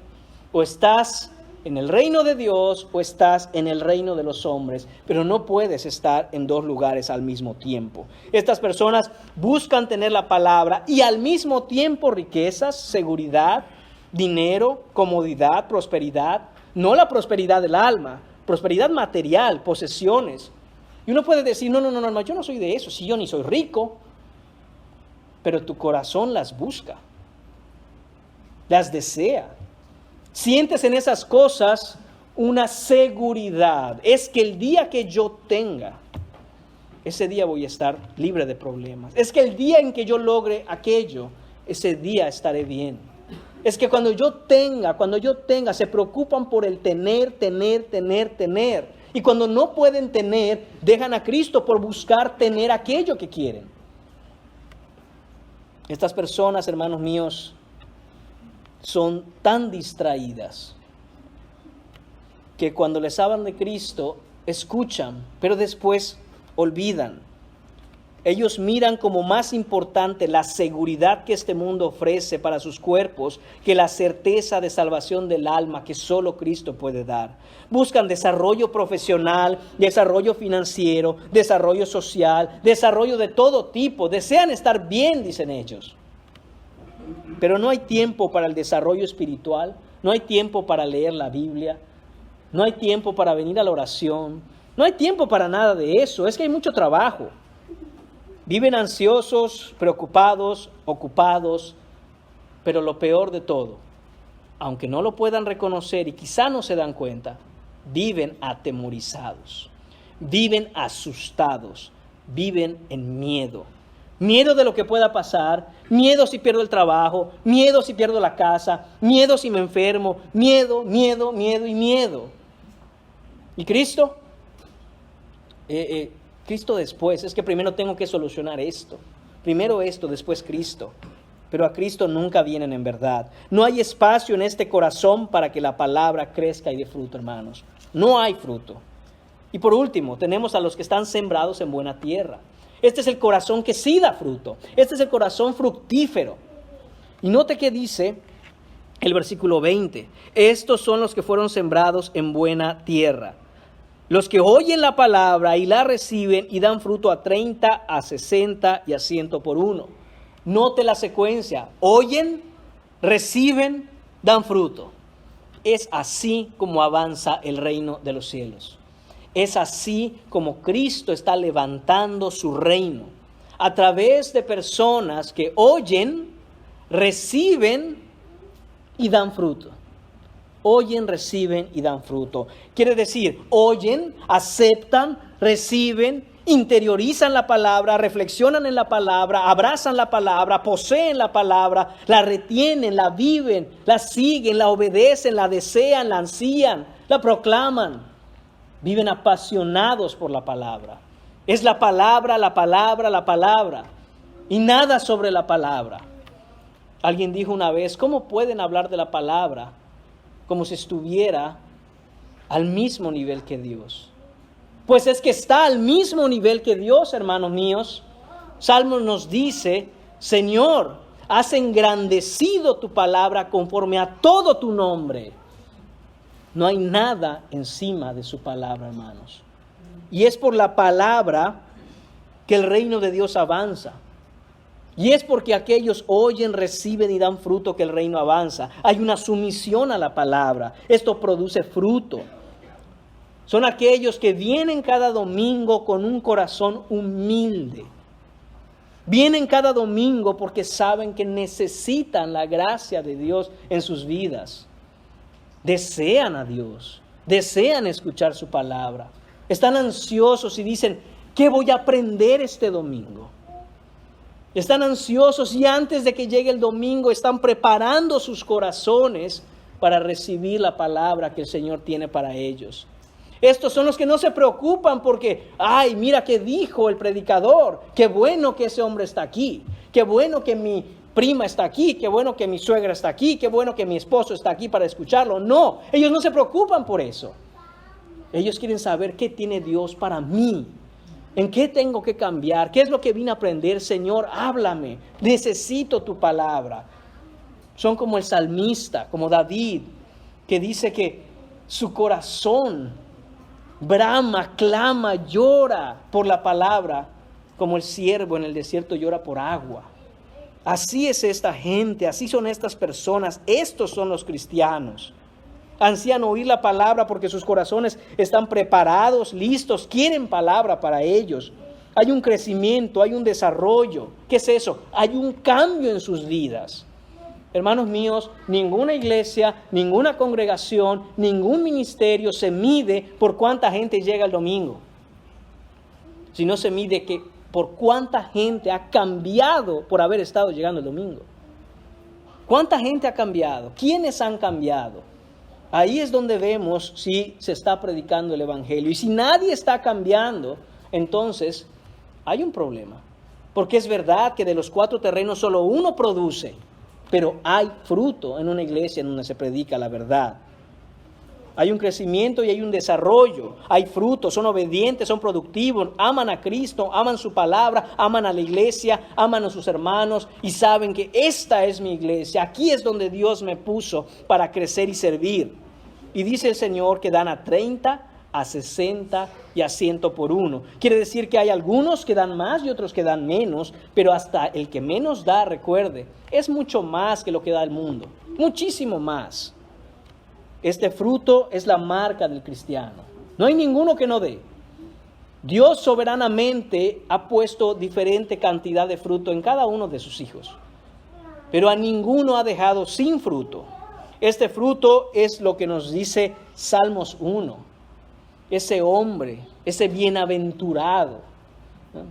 O estás en el reino de Dios o estás en el reino de los hombres. Pero no puedes estar en dos lugares al mismo tiempo. Estas personas buscan tener la palabra y al mismo tiempo riquezas, seguridad, dinero, comodidad, prosperidad. No la prosperidad del alma, prosperidad material, posesiones. Y uno puede decir, no, yo no soy de eso, si yo ni soy rico. Pero tu corazón las busca, las desea. Sientes en esas cosas una seguridad. Es que el día que yo tenga, ese día voy a estar libre de problemas. Es que el día en que yo logre aquello, ese día estaré bien. Es que cuando yo tenga, se preocupan por el tener. Y cuando no pueden tener, dejan a Cristo por buscar tener aquello que quieren. Estas personas, hermanos míos, son tan distraídas que cuando les hablan de Cristo, escuchan, pero después olvidan. Ellos miran como más importante la seguridad que este mundo ofrece para sus cuerpos que la certeza de salvación del alma que solo Cristo puede dar. Buscan desarrollo profesional, desarrollo financiero, desarrollo social, desarrollo de todo tipo. Desean estar bien, dicen ellos. Pero no hay tiempo para el desarrollo espiritual, no hay tiempo para leer la Biblia, no hay tiempo para venir a la oración, no hay tiempo para nada de eso. Es que hay mucho trabajo. Viven ansiosos, preocupados, ocupados, pero lo peor de todo, aunque no lo puedan reconocer y quizá no se dan cuenta, viven atemorizados, viven asustados, viven en miedo, Miedo de lo que pueda pasar, miedo si pierdo el trabajo, miedo si pierdo la casa, miedo si me enfermo, miedo, miedo, miedo y miedo. ¿Y Cristo? Cristo después, es que primero tengo que solucionar esto. Primero esto, después Cristo. Pero a Cristo nunca vienen en verdad. No hay espacio en este corazón para que la palabra crezca y dé fruto, hermanos. No hay fruto. Y por último, tenemos a los que están sembrados en buena tierra. Este es el corazón que sí da fruto. Este es el corazón fructífero. Y note que dice el versículo 20. Estos son los que fueron sembrados en buena tierra. Los que oyen la palabra y la reciben y dan fruto a 30, a 60 y a 100 por uno. Note la secuencia. Oyen, reciben, dan fruto. Es así como avanza el reino de los cielos. Es así como Cristo está levantando su reino. A través de personas que oyen, reciben y dan fruto. Oyen, reciben y dan fruto. Quiere decir, oyen, aceptan, reciben, interiorizan la palabra, reflexionan en la palabra, abrazan la palabra, poseen la palabra, la retienen, la viven, la siguen, la obedecen, la desean, la ansían, la proclaman. Viven apasionados por la palabra. Es la palabra, la palabra, la palabra. Y nada sobre la palabra. Alguien dijo una vez, ¿cómo pueden hablar de la palabra como si estuviera al mismo nivel que Dios? Pues es que está al mismo nivel que Dios, hermanos míos. Salmos nos dice, Señor, has engrandecido tu palabra conforme a todo tu nombre. No hay nada encima de su palabra, hermanos. Y es por la palabra que el reino de Dios avanza. Y es porque aquellos oyen, reciben y dan fruto que el reino avanza. Hay una sumisión a la palabra. Esto produce fruto. Son aquellos que vienen cada domingo con un corazón humilde. Vienen cada domingo porque saben que necesitan la gracia de Dios en sus vidas. Desean a Dios, desean escuchar su palabra. Están ansiosos y dicen, ¿qué voy a aprender este domingo? Están ansiosos y antes de que llegue el domingo están preparando sus corazones para recibir la palabra que el Señor tiene para ellos. Estos son los que no se preocupan porque, ay, mira qué dijo el predicador, qué bueno que ese hombre está aquí, qué bueno que mi prima está aquí, qué bueno que mi suegra está aquí, qué bueno que mi esposo está aquí para escucharlo. No, ellos no se preocupan por eso. Ellos quieren saber qué tiene Dios para mí, en qué tengo que cambiar, qué es lo que vine a aprender. Señor, háblame, necesito tu palabra. Son como el salmista, como David, que dice que su corazón brama, clama, llora por la palabra, como el ciervo en el desierto llora por agua. Así es esta gente, así son estas personas, estos son los cristianos. Ansían oír la palabra porque sus corazones están preparados, listos, quieren palabra para ellos. Hay un crecimiento, hay un desarrollo. ¿Qué es eso? Hay un cambio en sus vidas. Hermanos míos, ninguna iglesia, ninguna congregación, ningún ministerio se mide por cuánta gente llega el domingo. Sino se mide por cuánta gente ha cambiado por haber estado llegando el domingo. ¿Cuánta gente ha cambiado? ¿Quiénes han cambiado? Ahí es donde vemos si se está predicando el evangelio. Y si nadie está cambiando, entonces hay un problema. Porque es verdad que de los 4 terrenos solo uno produce, pero hay fruto en una iglesia en donde se predica la verdad. Hay un crecimiento y hay un desarrollo, hay frutos, son obedientes, son productivos, aman a Cristo, aman su palabra, aman a la iglesia, aman a sus hermanos y saben que esta es mi iglesia, aquí es donde Dios me puso para crecer y servir. Y dice el Señor que dan a 30, a 60 y a 100 por uno. Quiere decir que hay algunos que dan más y otros que dan menos, pero hasta el que menos da, recuerde, es mucho más que lo que da el mundo, muchísimo más. Este fruto es la marca del cristiano. No hay ninguno que no dé. Dios soberanamente ha puesto diferente cantidad de fruto en cada uno de sus hijos, pero a ninguno ha dejado sin fruto. Este fruto es lo que nos dice Salmos 1. Ese hombre, ese bienaventurado,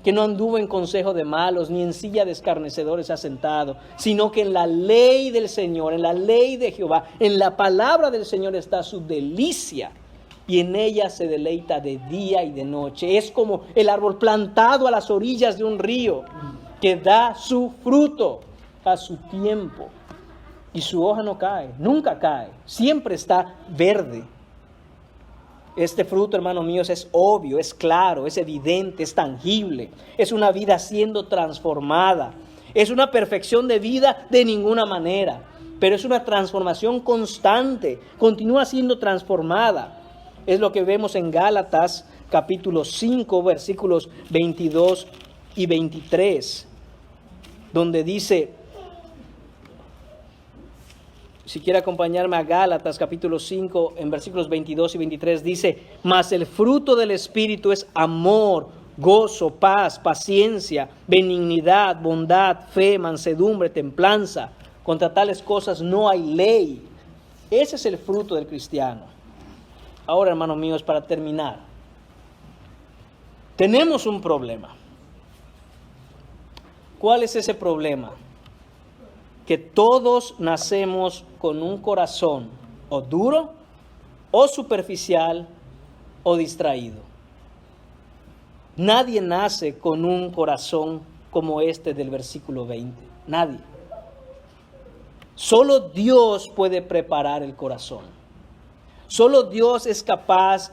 que no anduvo en consejo de malos, ni en silla de escarnecedores ha sentado, sino que en la ley del Señor, en la ley de Jehová, en la palabra del Señor está su delicia, y en ella se deleita de día y de noche. Es como el árbol plantado a las orillas de un río, que da su fruto a su tiempo, y su hoja no cae, nunca cae, siempre está verde. Este fruto, hermanos míos, es obvio, es claro, es evidente, es tangible. Es una vida siendo transformada. Es una perfección de vida de ninguna manera, pero es una transformación constante, continúa siendo transformada. Es lo que vemos en Gálatas capítulo 5, versículos 22 y 23, donde dice, si quiere acompañarme a Gálatas capítulo 5, en versículos 22 y 23, dice, mas el fruto del Espíritu es amor, gozo, paz, paciencia, benignidad, bondad, fe, mansedumbre, templanza. Contra tales cosas no hay ley. Ese es el fruto del cristiano. Ahora, hermanos míos, para terminar, tenemos un problema. ¿Cuál es ese problema? Que todos nacemos con un corazón o duro, o superficial, o distraído. Nadie nace con un corazón como este del versículo 20. Nadie. Solo Dios puede preparar el corazón. Solo Dios es capaz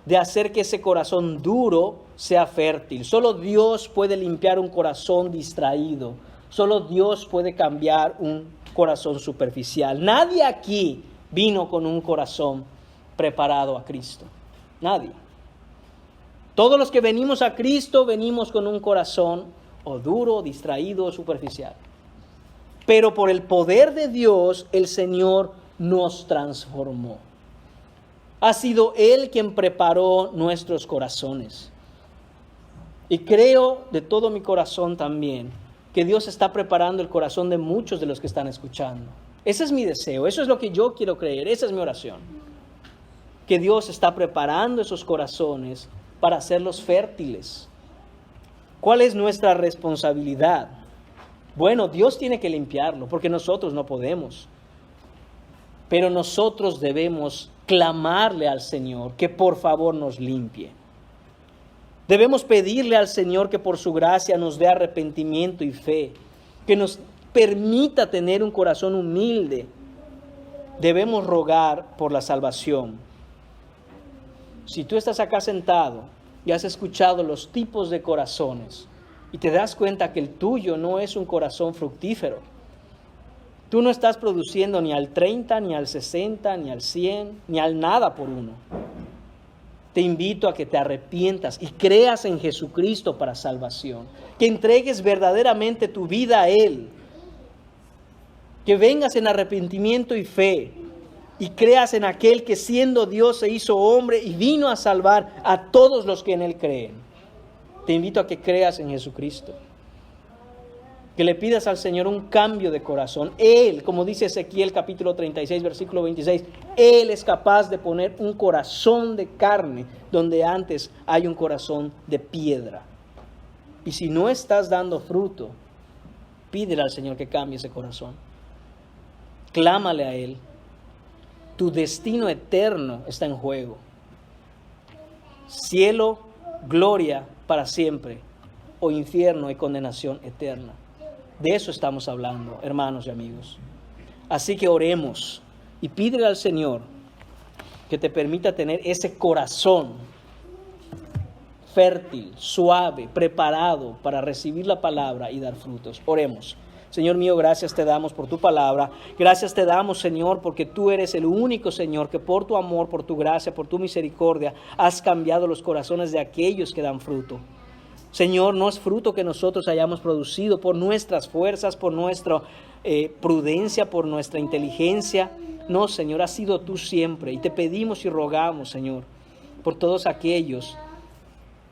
de hacer que ese corazón duro sea fértil. Solo Dios puede limpiar un corazón distraído. Solo Dios puede cambiar un corazón superficial. Nadie aquí vino con un corazón preparado a Cristo. Nadie. Todos los que venimos a Cristo venimos con un corazón o duro, distraído o superficial. Pero por el poder de Dios, el Señor nos transformó. Ha sido Él quien preparó nuestros corazones. Y creo de todo mi corazón también que Dios está preparando el corazón de muchos de los que están escuchando. Ese es mi deseo, eso es lo que yo quiero creer, esa es mi oración. Que Dios está preparando esos corazones para hacerlos fértiles. ¿Cuál es nuestra responsabilidad? Bueno, Dios tiene que limpiarlo, porque nosotros no podemos. Pero nosotros debemos clamarle al Señor que por favor nos limpie. Debemos pedirle al Señor que por su gracia nos dé arrepentimiento y fe, que nos permita tener un corazón humilde. Debemos rogar por la salvación. Si tú estás acá sentado y has escuchado los tipos de corazones y te das cuenta que el tuyo no es un corazón fructífero, tú no estás produciendo ni al 30, ni al 60, ni al 100, ni al nada por uno. Te invito a que te arrepientas y creas en Jesucristo para salvación. Que entregues verdaderamente tu vida a Él. Que vengas en arrepentimiento y fe. Y creas en aquel que siendo Dios se hizo hombre y vino a salvar a todos los que en Él creen. Te invito a que creas en Jesucristo. Que le pidas al Señor un cambio de corazón. Él, como dice Ezequiel capítulo 36, versículo 26, Él es capaz de poner un corazón de carne donde antes hay un corazón de piedra. Y si no estás dando fruto, pídele al Señor que cambie ese corazón. Clámale a Él. Tu destino eterno está en juego. Cielo, gloria para siempre, o infierno y condenación eterna. De eso estamos hablando, hermanos y amigos. Así que oremos y pídele al Señor que te permita tener ese corazón fértil, suave, preparado para recibir la palabra y dar frutos. Oremos. Señor mío, gracias te damos por tu palabra. Gracias te damos, Señor, porque tú eres el único, Señor, que por tu amor, por tu gracia, por tu misericordia, has cambiado los corazones de aquellos que dan fruto. Señor, no es fruto que nosotros hayamos producido por nuestras fuerzas, por nuestra prudencia, por nuestra inteligencia. No, Señor, has sido tú siempre. Y te pedimos y rogamos, Señor, por todos aquellos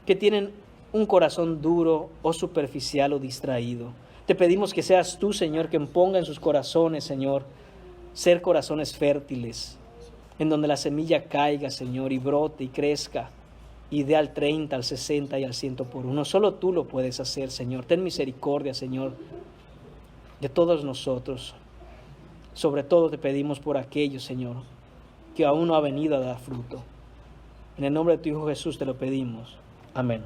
que tienen un corazón duro o superficial o distraído. Te pedimos que seas tú, Señor, quien ponga en sus corazones, Señor, ser corazones fértiles, en donde la semilla caiga, Señor, y brote y crezca. y dé al 30, al 60 y al 100 por uno. Solo tú lo puedes hacer, Señor. Ten misericordia, Señor, de todos nosotros. Sobre todo te pedimos por aquellos, Señor, que aún no ha venido a dar fruto. En el nombre de tu Hijo Jesús te lo pedimos. Amén.